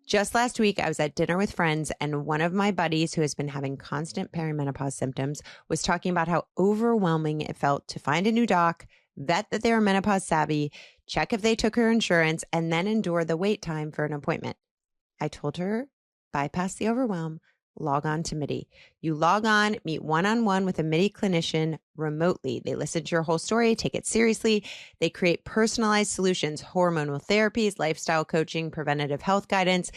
Just last week, I was at dinner with friends, and one of my buddies who has been having constant perimenopause symptoms was talking about how overwhelming it felt to find a new doc, vet that they were menopause savvy, check if they took her insurance, and then endure the wait time for an appointment. I told her, bypass the overwhelm. Log on to MIDI. You log on, meet one-on-one with a MIDI clinician remotely. They listen to your whole story, take it seriously. They create personalized solutions, hormonal therapies, lifestyle coaching, preventative health guidance.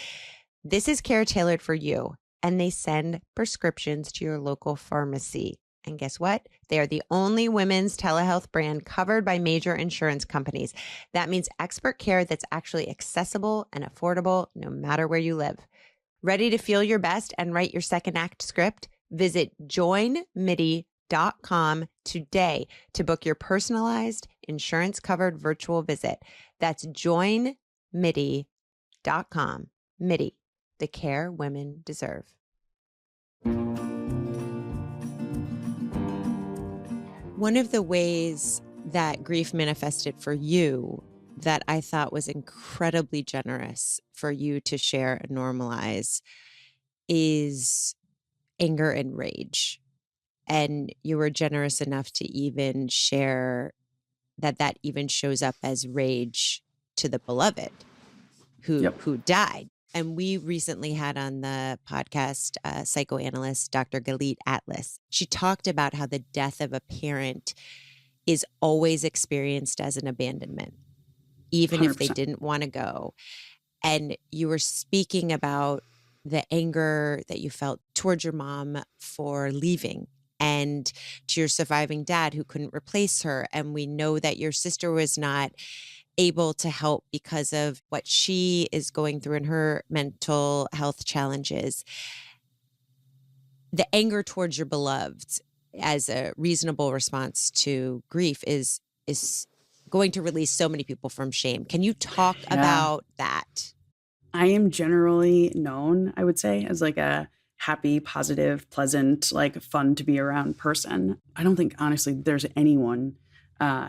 This is care tailored for you. And they send prescriptions to your local pharmacy. And guess what? They are the only women's telehealth brand covered by major insurance companies. That means expert care that's actually accessible and affordable no matter where you live. Ready to feel your best and write your second act script? Visit joinmidi.com today to book your personalized, insurance-covered virtual visit. That's joinmidi.com. MIDI, the care women deserve. One of the ways that grief manifested for you that I thought was incredibly generous for you to share and normalize is anger and rage. And you were generous enough to even share that even shows up as rage to the beloved who died. And we recently had on the podcast psychoanalyst Dr. Galit Atlas. She talked about how the death of a parent is always experienced as an abandonment, even 100%. If they didn't want to go. And you were speaking about the anger that you felt towards your mom for leaving and to your surviving dad who couldn't replace her. And we know that your sister was not able to help because of what she is going through in her mental health challenges. The anger towards your beloved as a reasonable response to grief is going to release so many people from shame. Can you talk about that? I am generally known, I would say, as like a happy, positive, pleasant, like fun to be around person. I don't think, honestly, there's anyone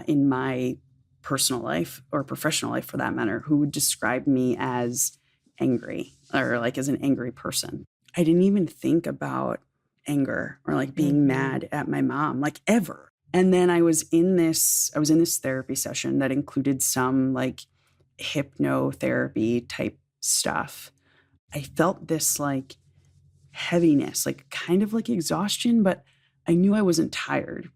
in my personal life or professional life for that matter who would describe me as angry or like as an angry person. I didn't even think about anger or like being mad at my mom, like ever. And then I was in this therapy session that included some like hypnotherapy type stuff. I felt this like heaviness, like kind of like exhaustion, but I knew I wasn't tired.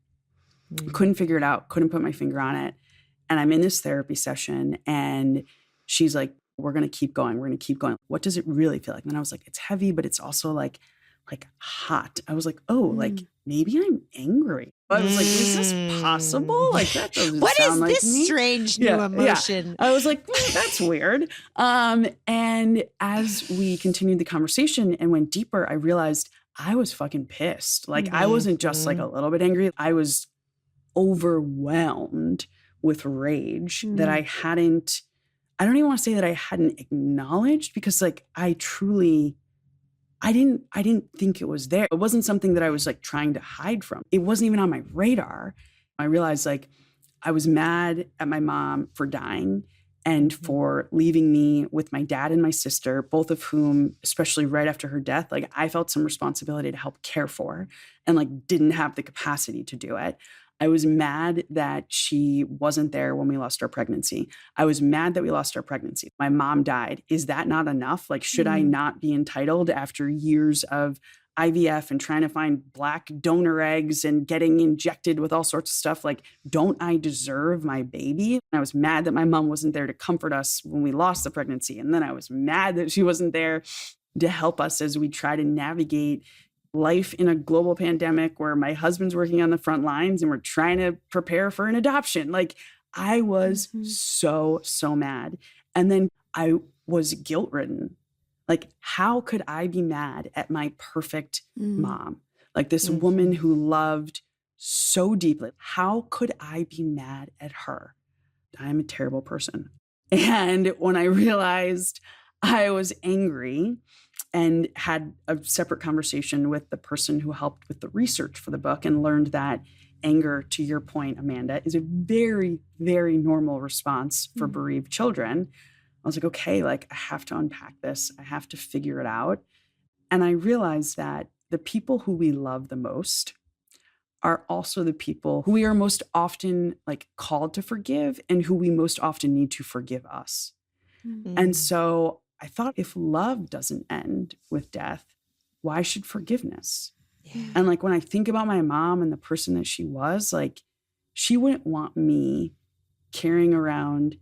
Couldn't figure it out, couldn't put my finger on it. And I'm in this therapy session and she's like, we're going to keep going. We're going to keep going. What does it really feel like? And then I was like, it's heavy, but it's also like hot. I was like, oh, like maybe I'm angry. I was like, is this possible? Like that doesn't what sound is like this me. strange new emotion? Yeah. I was like, that's weird. And as we continued the conversation and went deeper, I realized I was fucking pissed. Like I wasn't just like a little bit angry. I was overwhelmed with rage that I don't even want to say that I hadn't acknowledged, because like I didn't think it was there. It wasn't something that I was like trying to hide from. It wasn't even on my radar. I realized like I was mad at my mom for dying and for leaving me with my dad and my sister, both of whom, especially right after her death, like I felt some responsibility to help care for and like didn't have the capacity to do it. I was mad that she wasn't there when we lost our pregnancy. I was mad that we lost our pregnancy. My mom died. Is that not enough? Like, should I not be entitled after years of IVF and trying to find Black donor eggs and getting injected with all sorts of stuff? Like, don't I deserve my baby? And I was mad that my mom wasn't there to comfort us when we lost the pregnancy. And then I was mad that she wasn't there to help us as we try to navigate life in a global pandemic where my husband's working on the front lines and we're trying to prepare for an adoption. Like I was so mad. And then I was guilt-ridden. Like, how could I be mad at my perfect mom? Like this woman who loved so deeply. How could I be mad at her? I am a terrible person. And when I realized I was angry and had a separate conversation with the person who helped with the research for the book and learned that anger, to your point, Amanda, is a very, very normal response for bereaved children. I was like, okay, like I have to unpack this. I have to figure it out. And I realized that the people who we love the most are also the people who we are most often like called to forgive and who we most often need to forgive us. And so I thought, if love doesn't end with death, why should forgiveness? And like when I think about my mom and the person that she was, like she wouldn't want me carrying around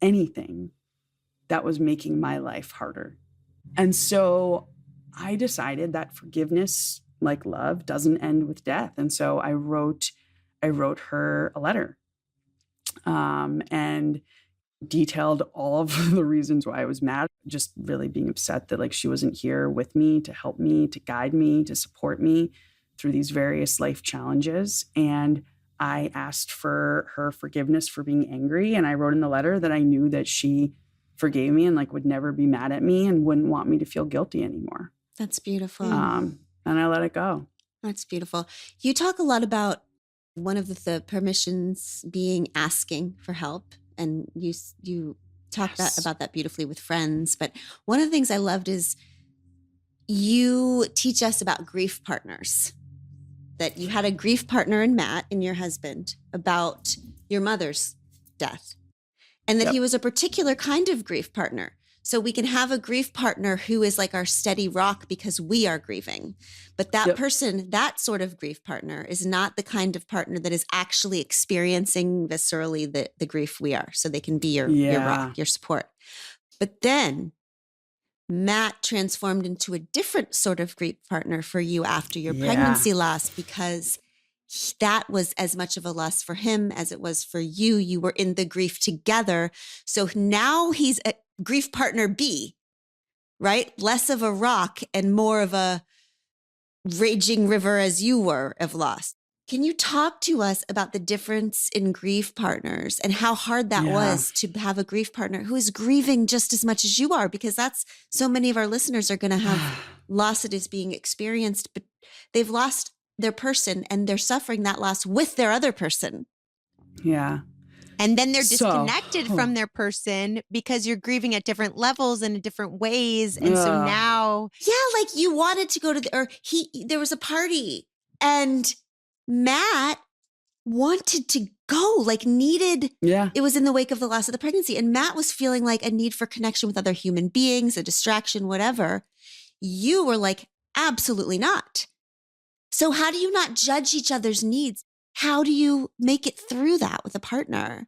anything that was making my life harder. And so I decided that forgiveness, like love, doesn't end with death. And so I wrote her a letter and detailed all of the reasons why I was mad, just really being upset that like she wasn't here with me to help me, to guide me, to support me through these various life challenges. And I asked for her forgiveness for being angry. And I wrote in the letter that I knew that she forgave me and like would never be mad at me and wouldn't want me to feel guilty anymore. That's beautiful. And I let it go. That's beautiful. You talk a lot about one of the permissions being asking for help. And you talk about that beautifully with friends. But one of the things I loved is you teach us about grief partners, that you had a grief partner in Matt, in your husband, about your mother's death, and that he was a particular kind of grief partner. So we can have a grief partner who is like our steady rock because we are grieving. But that person, that sort of grief partner, is not the kind of partner that is actually experiencing viscerally the grief we are. So they can be your rock, your support. But then Matt transformed into a different sort of grief partner for you after your pregnancy loss, because that was as much of a loss for him as it was for you. You were in the grief together. So now he's a grief partner B, right? Less of a rock and more of a raging river as you were of loss. Can you talk to us about the difference in grief partners and how hard that was to have a grief partner who is grieving just as much as you are? Because that's so many of our listeners are going to have loss that is being experienced, but they've lost their person and they're suffering that loss with their other person. Yeah. And then they're disconnected from their person because you're grieving at different levels and in different ways. And so now. Yeah, like you wanted to go to there was a party and Matt wanted to go, like needed. Yeah. It was in the wake of the loss of the pregnancy. And Matt was feeling like a need for connection with other human beings, a distraction, whatever. You were like, absolutely not. So how do you not judge each other's needs? How do you make it through that with a partner?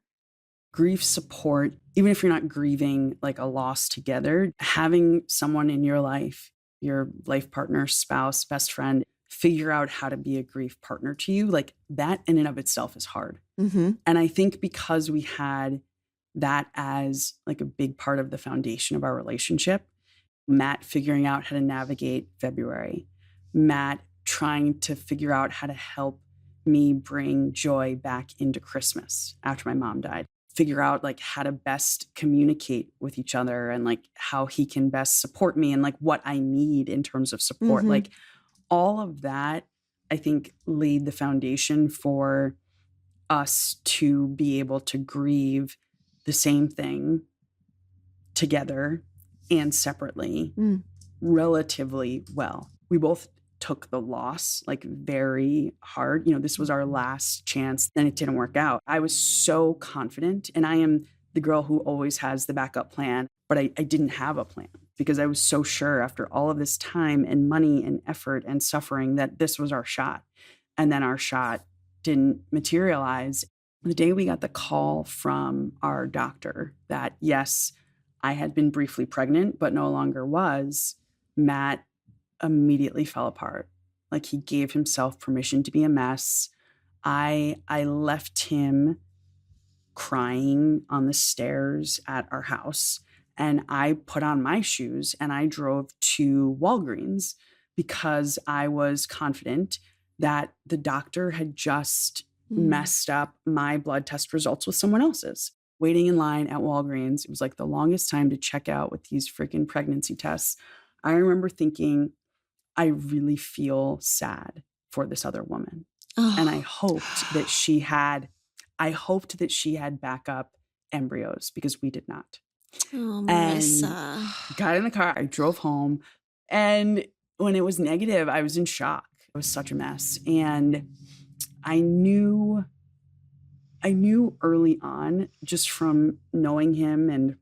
Grief support, even if you're not grieving like a loss together, having someone in your life, your life partner, spouse, best friend, figure out how to be a grief partner to you, like that in and of itself is hard. Mm-hmm. And I think because we had that as like a big part of the foundation of our relationship, Matt figuring out how to navigate February, Matt trying to figure out how to help me bring joy back into Christmas after my mom died. Figure out like how to best communicate with each other and like how he can best support me and like what I need in terms of support. Mhm. Like all of that, I think, laid the foundation for us to be able to grieve the same thing together and separately relatively well. We both took the loss like very hard. This was our last chance and it didn't work out. I was so confident, and I am the girl who always has the backup plan, but I didn't have a plan because I was so sure after all of this time and money and effort and suffering that this was our shot. And then our shot didn't materialize. The day we got the call from our doctor that, yes, I had been briefly pregnant, but no longer was, Matt immediately fell apart. Like he gave himself permission to be a mess. I left him crying on the stairs at our house, and I put on my shoes and I drove to Walgreens because I was confident that the doctor had just messed up my blood test results with someone else's. Waiting in line at Walgreens, it was like the longest time to check out with these freaking pregnancy tests. I remember thinking, I really feel sad for this other woman. And I hoped that she had backup embryos because we did not. Oh, And Marissa. got in the car, I drove home, and when it was negative, I was in shock. It was such a mess. And I knew early on, just from knowing him and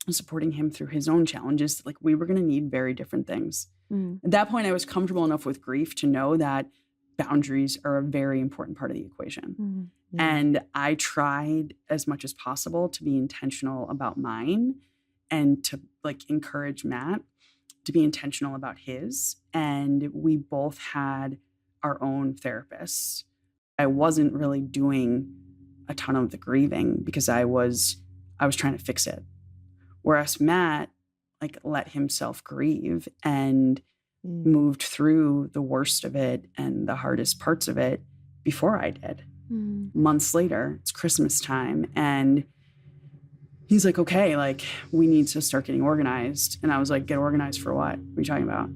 supporting him through his own challenges, like we were going to need very different things. At that point, I was comfortable enough with grief to know that boundaries are a very important part of the equation. And I tried as much as possible to be intentional about mine and to like encourage Matt to be intentional about his. And we both had our own therapists. I wasn't really doing a ton of the grieving because I was trying to fix it. Whereas Matt like let himself grieve and moved through the worst of it and the hardest parts of it before I did. Months later, it's Christmas time, and he's like, okay, like we need to start getting organized. And I was like, get organized for what? What are you talking about?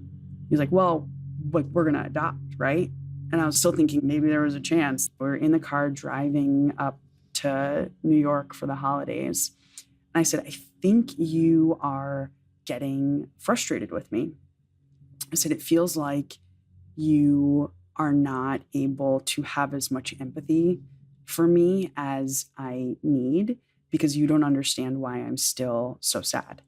He's like, well, like we're going to adopt, right? And I was still thinking maybe there was a chance. We're in the car driving up to New York for the holidays. And I said, I think you are getting frustrated with me. I said, it feels like you are not able to have as much empathy for me as I need because you don't understand why I'm still so sad.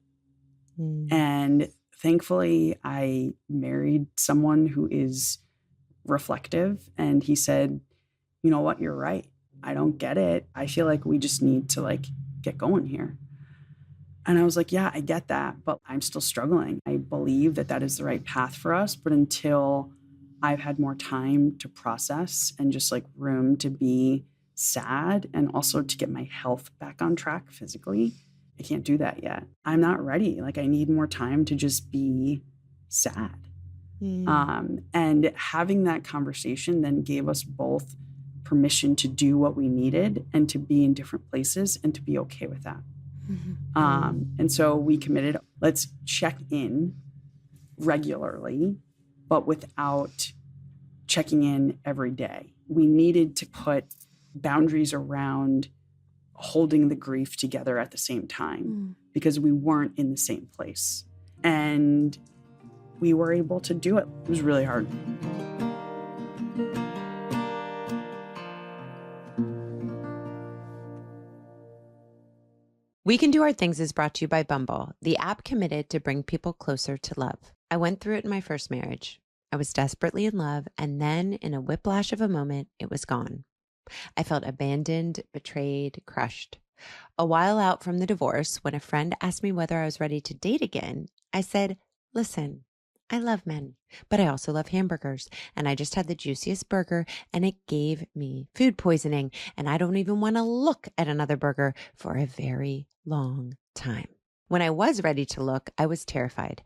And thankfully, I married someone who is reflective, and he said, you know what, you're right. I don't get it. I feel like we just need to like get going here. And I was like, yeah, I get that, but I'm still struggling. I believe that that is the right path for us. But until I've had more time to process and just like room to be sad and also to get my health back on track physically, I can't do that yet. I'm not ready. Like I need more time to just be sad. And having that conversation then gave us both permission to do what we needed and to be in different places and to be okay with that. And so we committed, let's check in regularly, but without checking in every day. We needed to put boundaries around holding the grief together at the same time because we weren't in the same place. And we were able to do it. It was really hard. We Can Do Our Things is brought to you by Bumble, the app committed to bring people closer to love. I went through it in my first marriage. I was desperately in love, and then in a whiplash of a moment, it was gone. I felt abandoned, betrayed, crushed. A while out from the divorce, when a friend asked me whether I was ready to date again, I said, listen, I love men, but I also love hamburgers, and I just had the juiciest burger, and it gave me food poisoning, and I don't even want to look at another burger for a very long time. When I was ready to look, I was terrified.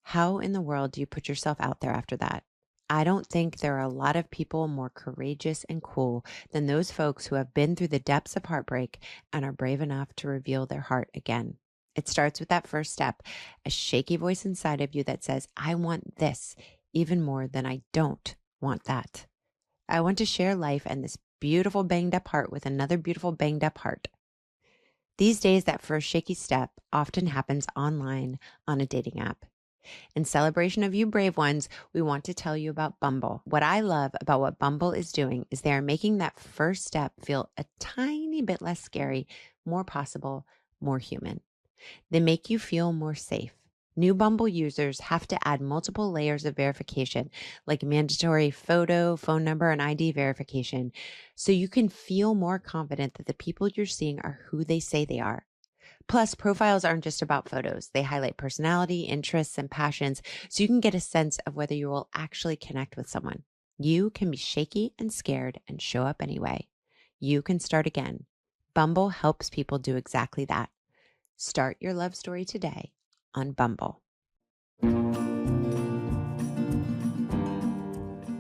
How in the world do you put yourself out there after that? I don't think there are a lot of people more courageous and cool than those folks who have been through the depths of heartbreak and are brave enough to reveal their heart again. It starts with that first step, a shaky voice inside of you that says, I want this even more than I don't want that. I want to share life and this beautiful banged up heart with another beautiful banged up heart. These days, that first shaky step often happens online on a dating app. In celebration of you brave ones, we want to tell you about Bumble. What I love about what Bumble is doing is they are making that first step feel a tiny bit less scary, more possible, more human. They make you feel more safe. New Bumble users have to add multiple layers of verification, like mandatory photo, phone number, and ID verification, so you can feel more confident that the people you're seeing are who they say they are. Plus, profiles aren't just about photos. They highlight personality, interests, and passions, so you can get a sense of whether you will actually connect with someone. You can be shaky and scared and show up anyway. You can start again. Bumble helps people do exactly that. Start your love story today on Bumble.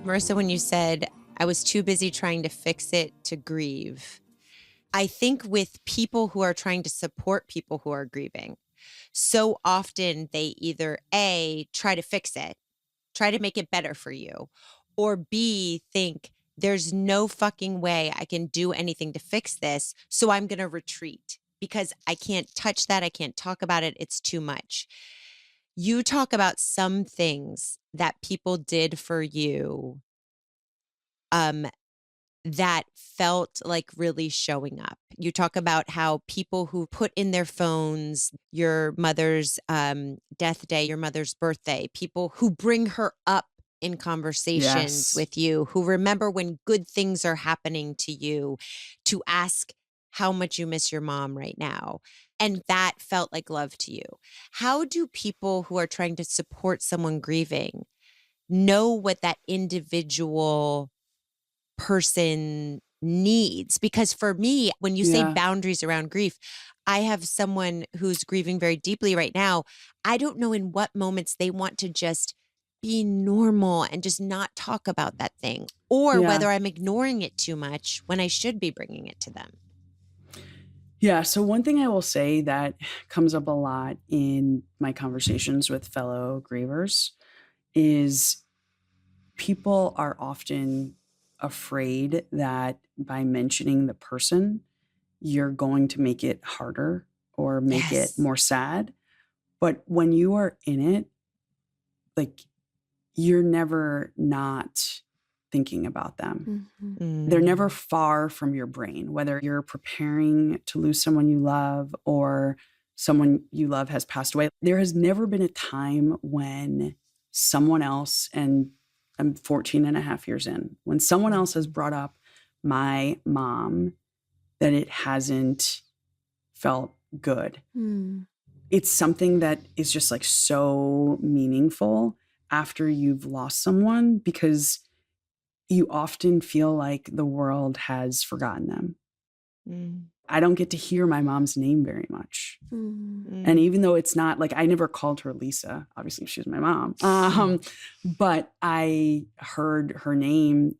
Marisa, when you said, I was too busy trying to fix it to grieve, I think with people who are trying to support people who are grieving, so often they either A, try to fix it, try to make it better for you, or B, think there's no fucking way I can do anything to fix this, so I'm going to retreat because I can't touch that. I can't talk about it. It's too much. You talk about some things that people did for you that felt like really showing up. You talk about how people who put in their phones your mother's death day, your mother's birthday, people who bring her up in conversations Yes. with you, who remember when good things are happening to you, to ask how much you miss your mom right now. And that felt like love to you. How do people who are trying to support someone grieving know what that individual person needs? Because for me, when you say Yeah. boundaries around grief, I have someone who's grieving very deeply right now. I don't know in what moments they want to just be normal and just not talk about that thing, or Yeah. whether I'm ignoring it too much when I should be bringing it to them. Yeah. So one thing I will say that comes up a lot in my conversations with fellow grievers is people are often afraid that by mentioning the person, you're going to make it harder or make Yes. it more sad. But when you are in it, like, you're never not thinking about them. They're never far from your brain, whether you're preparing to lose someone you love or someone you love has passed away. There has never been a time when someone else, and I'm 14 and a half years in, when someone else has brought up my mom, that it hasn't felt good. It's something that is just like so meaningful after you've lost someone, because you often feel like the world has forgotten them. I don't get to hear my mom's name very much. And even though it's not like, I never called her Lisa, obviously she's my mom. But I heard her name,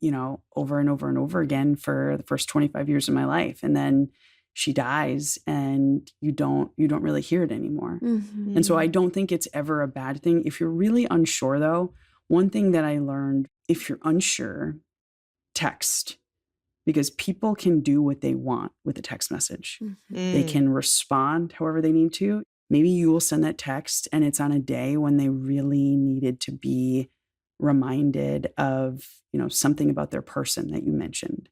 over and over and over again for the first 25 years of my life. And then she dies and you don't really hear it anymore. And so I don't think it's ever a bad thing. If you're really unsure though, one thing that I learned, if you're unsure, text. Because people can do what they want with a text message. They can respond however they need to. Maybe you will send that text and it's on a day when they really needed to be reminded of, something about their person that you mentioned,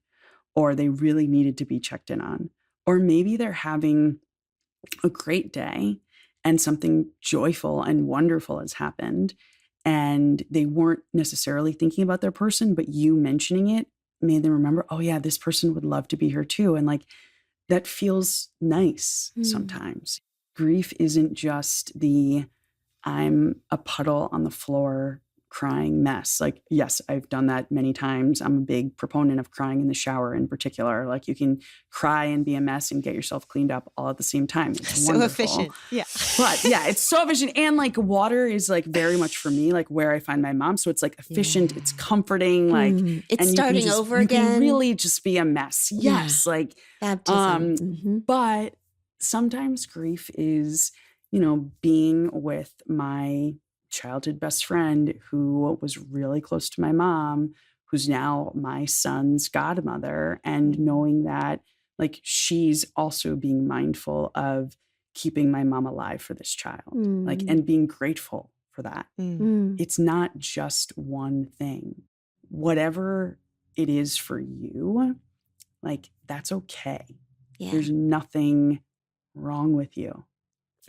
or they really needed to be checked in on. Or maybe they're having a great day and something joyful and wonderful has happened and they weren't necessarily thinking about their person, but you mentioning it made them remember, oh yeah, this person would love to be here too. And like, that feels nice sometimes. Grief isn't just I'm a puddle on the floor crying mess. Like, yes, I've done that many times. I'm a big proponent of crying in the shower in particular. Like, you can cry and be a mess and get yourself cleaned up all at the same time. It's So wonderful. efficient. Yeah. But yeah, it's so efficient. And like water is like very much for me, like where I find my mom. So it's like efficient. Yeah. It's comforting. Like, It's and you can starting just- over you can again. really just be a mess. Yeah. Yes. Like, Baptism. Mhm. but sometimes grief is, you know, being with my childhood best friend who was really close to my mom, who's now my son's godmother, and knowing that like she's also being mindful of keeping my mom alive for this child, like, and being grateful for that. It's not just one thing. Whatever it is for you, like, that's okay. Yeah. There's nothing wrong with you.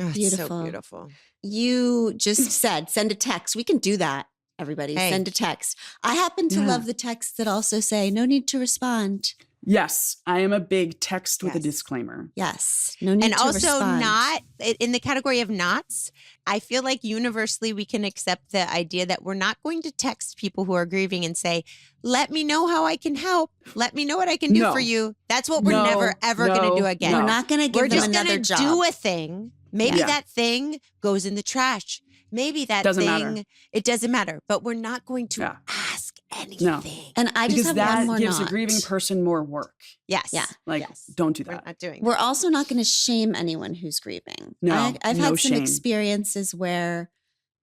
Oh, it's Beautiful. so beautiful. You just said, send a text. We can do that, everybody. Hey. Send a text. I happen to Yeah. love the texts that also say, no need to respond. Yes, I am a big text with a Yes. disclaimer. Yes. No need And to also respond. not in the category of nots. I feel like universally we can accept the idea that we're not going to text people who are grieving and say, let me know how I can help. Let me know what I can do No. for you. That's what we're No, never, ever going to no, do again. no. We're not going to give We're them just another going to job. do a thing. Maybe Yeah. that thing goes in the trash. Maybe that Doesn't thing, matter. it doesn't matter. But we're not going to Yeah. ask anything. And I just Because have that one more gives not. a grieving person more work. Yes. Yeah. Like, Yes. don't do We're that. not doing We're also not going to shame anyone who's grieving. No, I've no had some shame. experiences where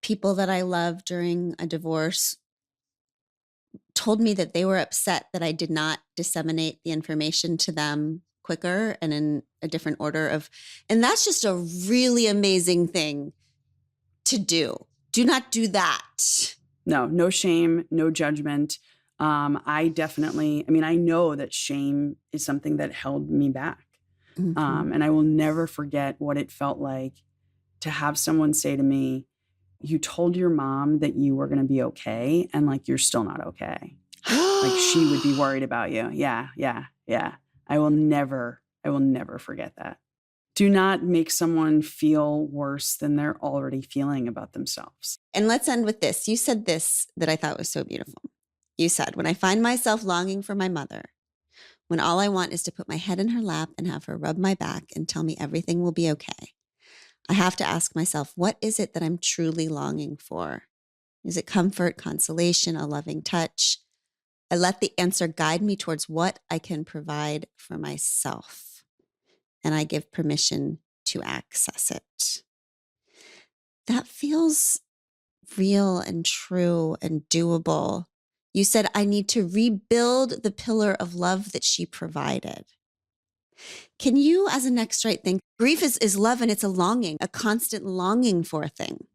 people that I love during a divorce told me that they were upset that I did not disseminate the information to them quicker and in a different order of, and that's just a really amazing thing to do. Do not do that. No shame, no judgment. I mean, I know that shame is something that held me back. Mhm. And I will never forget what it felt like to have someone say to me, you told your mom that you were going to be okay, and like, you're still not okay. Like, she would be worried about you. Yeah. I will never forget that. Do not make someone feel worse than they're already feeling about themselves. And let's end with this. You said this that I thought was so beautiful. You said, when I find myself longing for my mother, when all I want is to put my head in her lap and have her rub my back and tell me everything will be okay, I have to ask myself, what is it that I'm truly longing for? Is it comfort, consolation, a loving touch? I let the answer guide me towards what I can provide for myself, and I give permission to access it. That feels real and true and doable. You said, I need to rebuild the pillar of love that she provided. Can you, as a next right thing, grief is love, and it's a longing, a constant longing for a thing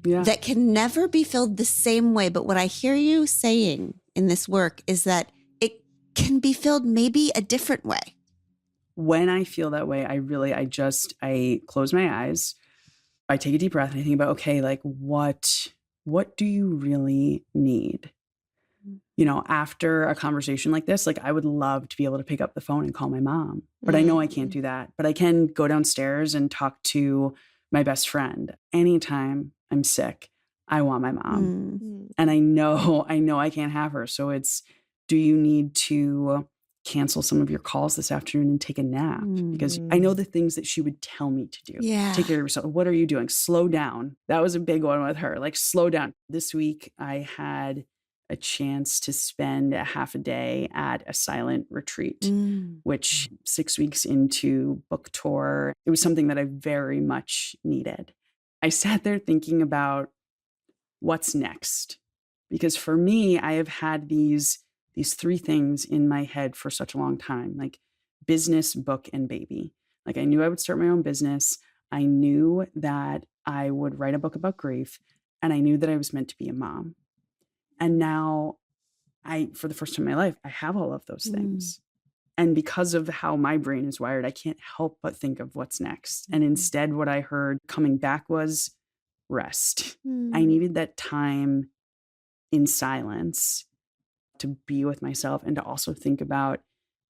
Yeah. that can never be filled the same way. But what I hear you saying in this work is that it can be filled maybe a different way. When I feel that way, I close my eyes. I take a deep breath and I think about, okay, like, what do you really need? You know, after a conversation like this, like, I would love to be able to pick up the phone and call my mom, but I know I can't do that. But I can go downstairs and talk to my best friend. Anytime I'm sick, I want my mom. And I know I can't have her. So it's, do you need to cancel some of your calls this afternoon and take a nap? Because I know the things that she would tell me to do. Yeah. Take care of yourself. What are you doing? Slow down. That was a big one with her. Like, slow down. This week, I had a chance to spend a half a day at a silent retreat, which 6 weeks into book tour, it was something that I very much needed. I sat there thinking about what's next. Because for me, I have had these three things in my head for such a long time, like business, book, and baby. Like, I knew I would start my own business. I knew that I would write a book about grief, and I knew that I was meant to be a mom. And now for the first time in my life, I have all of those things. And because of how my brain is wired, I can't help but think of what's next. And instead, what I heard coming back was rest. I needed that time in silence to be with myself and to also think about,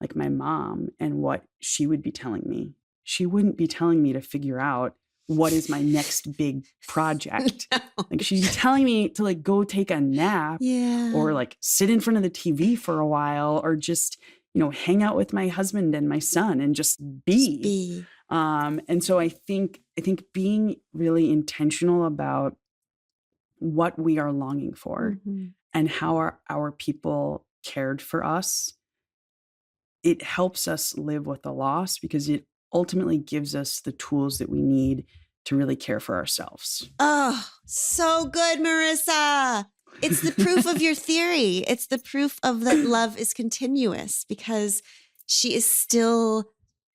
like, my mom and what she would be telling me. She wouldn't be telling me to figure out what is my next big project. No. Like she's telling me to like go take a nap Yeah. or like sit in front of the TV for a while or just, hang out with my husband and my son and just be. And so I think being really intentional about what we are longing for and how our people cared for us, it helps us live with the loss because it ultimately gives us the tools that we need to really care for ourselves. Oh, so good, Marisa. It's the proof of your theory. It's the proof of that love is continuous because she is still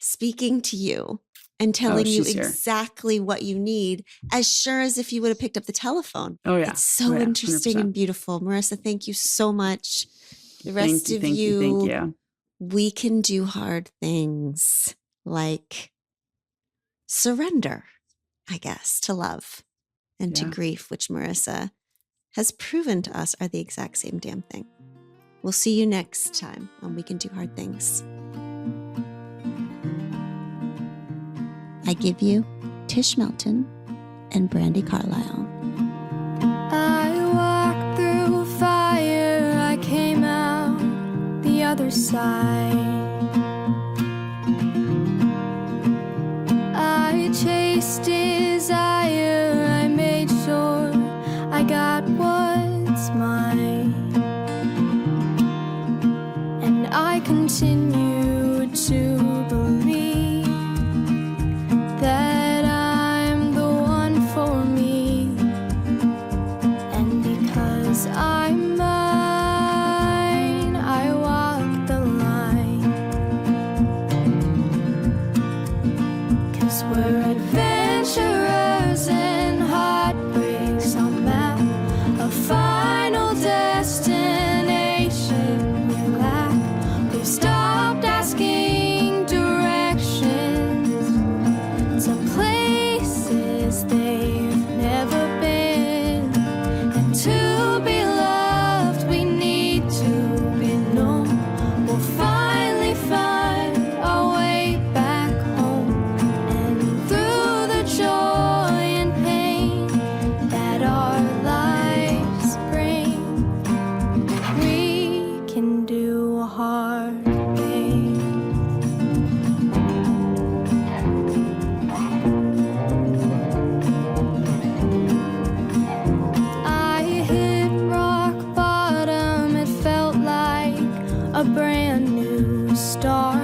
speaking to you and telling you she's here. exactly what you need, as sure as if you would have picked up the telephone. Oh, yeah. It's so yeah, interesting 100%. and beautiful. Marisa, thank you so much. The rest Thank of you. We can do hard things like surrender, I guess, to love and to grief, which Marisa has proven to us are the exact same damn thing. We'll see you next time on We Can Do Hard Things. I give you Tish Melton and Brandy Carlisle. I walked through fire, I came out the other side. I chased desire, I made sure I got what's mine. And I continue to believe that I'm the one for me. And because I'm mine, I walk the line. 'Cause we're adventurers and heartbreaks on map, a final destination we lack. We've stopped asking directions to places they've never been. And to be loved, we need to be known. We'll finally find our way back home. And through the joy and pain that our lives bring, we can do hard things. I hit rock bottom, it felt like a brand new start.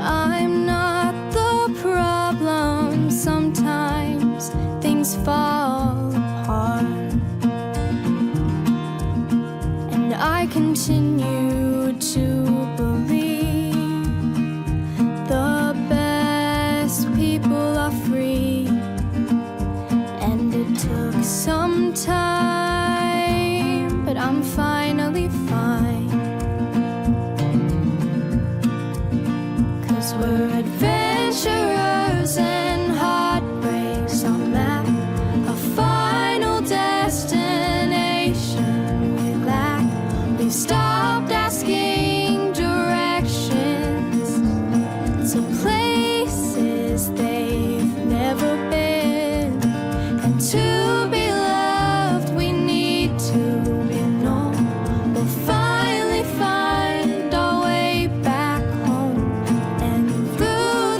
I'm not the problem, sometimes things fall apart. And I continue to believe the best people are free. And it took some time, but I'm finally fine. 'Cause we're adventurers and heartbreaks on map, a final destination we lack. We've stopped asking directions to places they've never been. And to be loved, we need to be known. We'll finally find our way back home. And through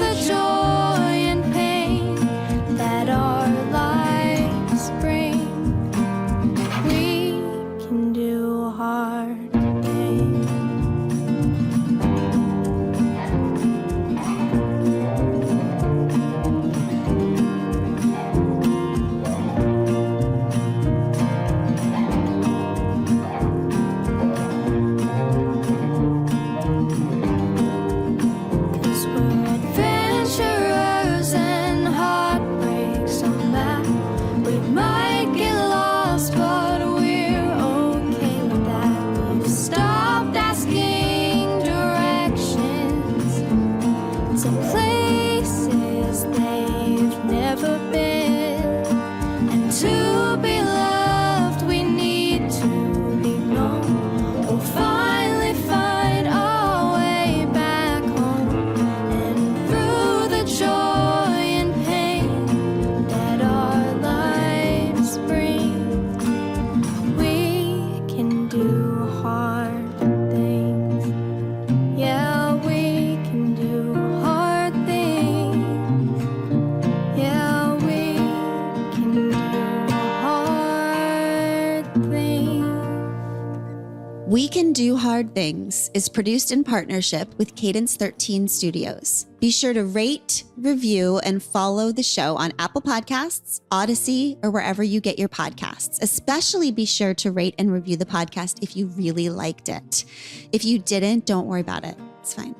Hard Things is produced in partnership with Cadence 13 Studios. Be sure to rate, review, and follow the show on Apple Podcasts, Odyssey, or wherever you get your podcasts. Especially be sure to rate and review the podcast if you really liked it. If you didn't, don't worry about it. It's fine.